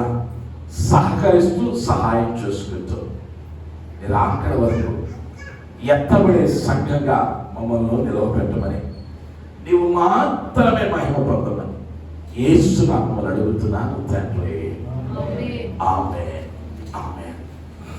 సహకరిస్తూ సహాయం చేసుకుంటూ మీరు అక్కడి వరకు ఎత్తబడే సంఘంగా మమ్మల్ని నిలవపెట్టమని, నీవు మాత్రమే మహిమ పొందమని యేసు నామములో అడుగుతున్నాను తండ్రి. ఆమేన్. ఆమేన్.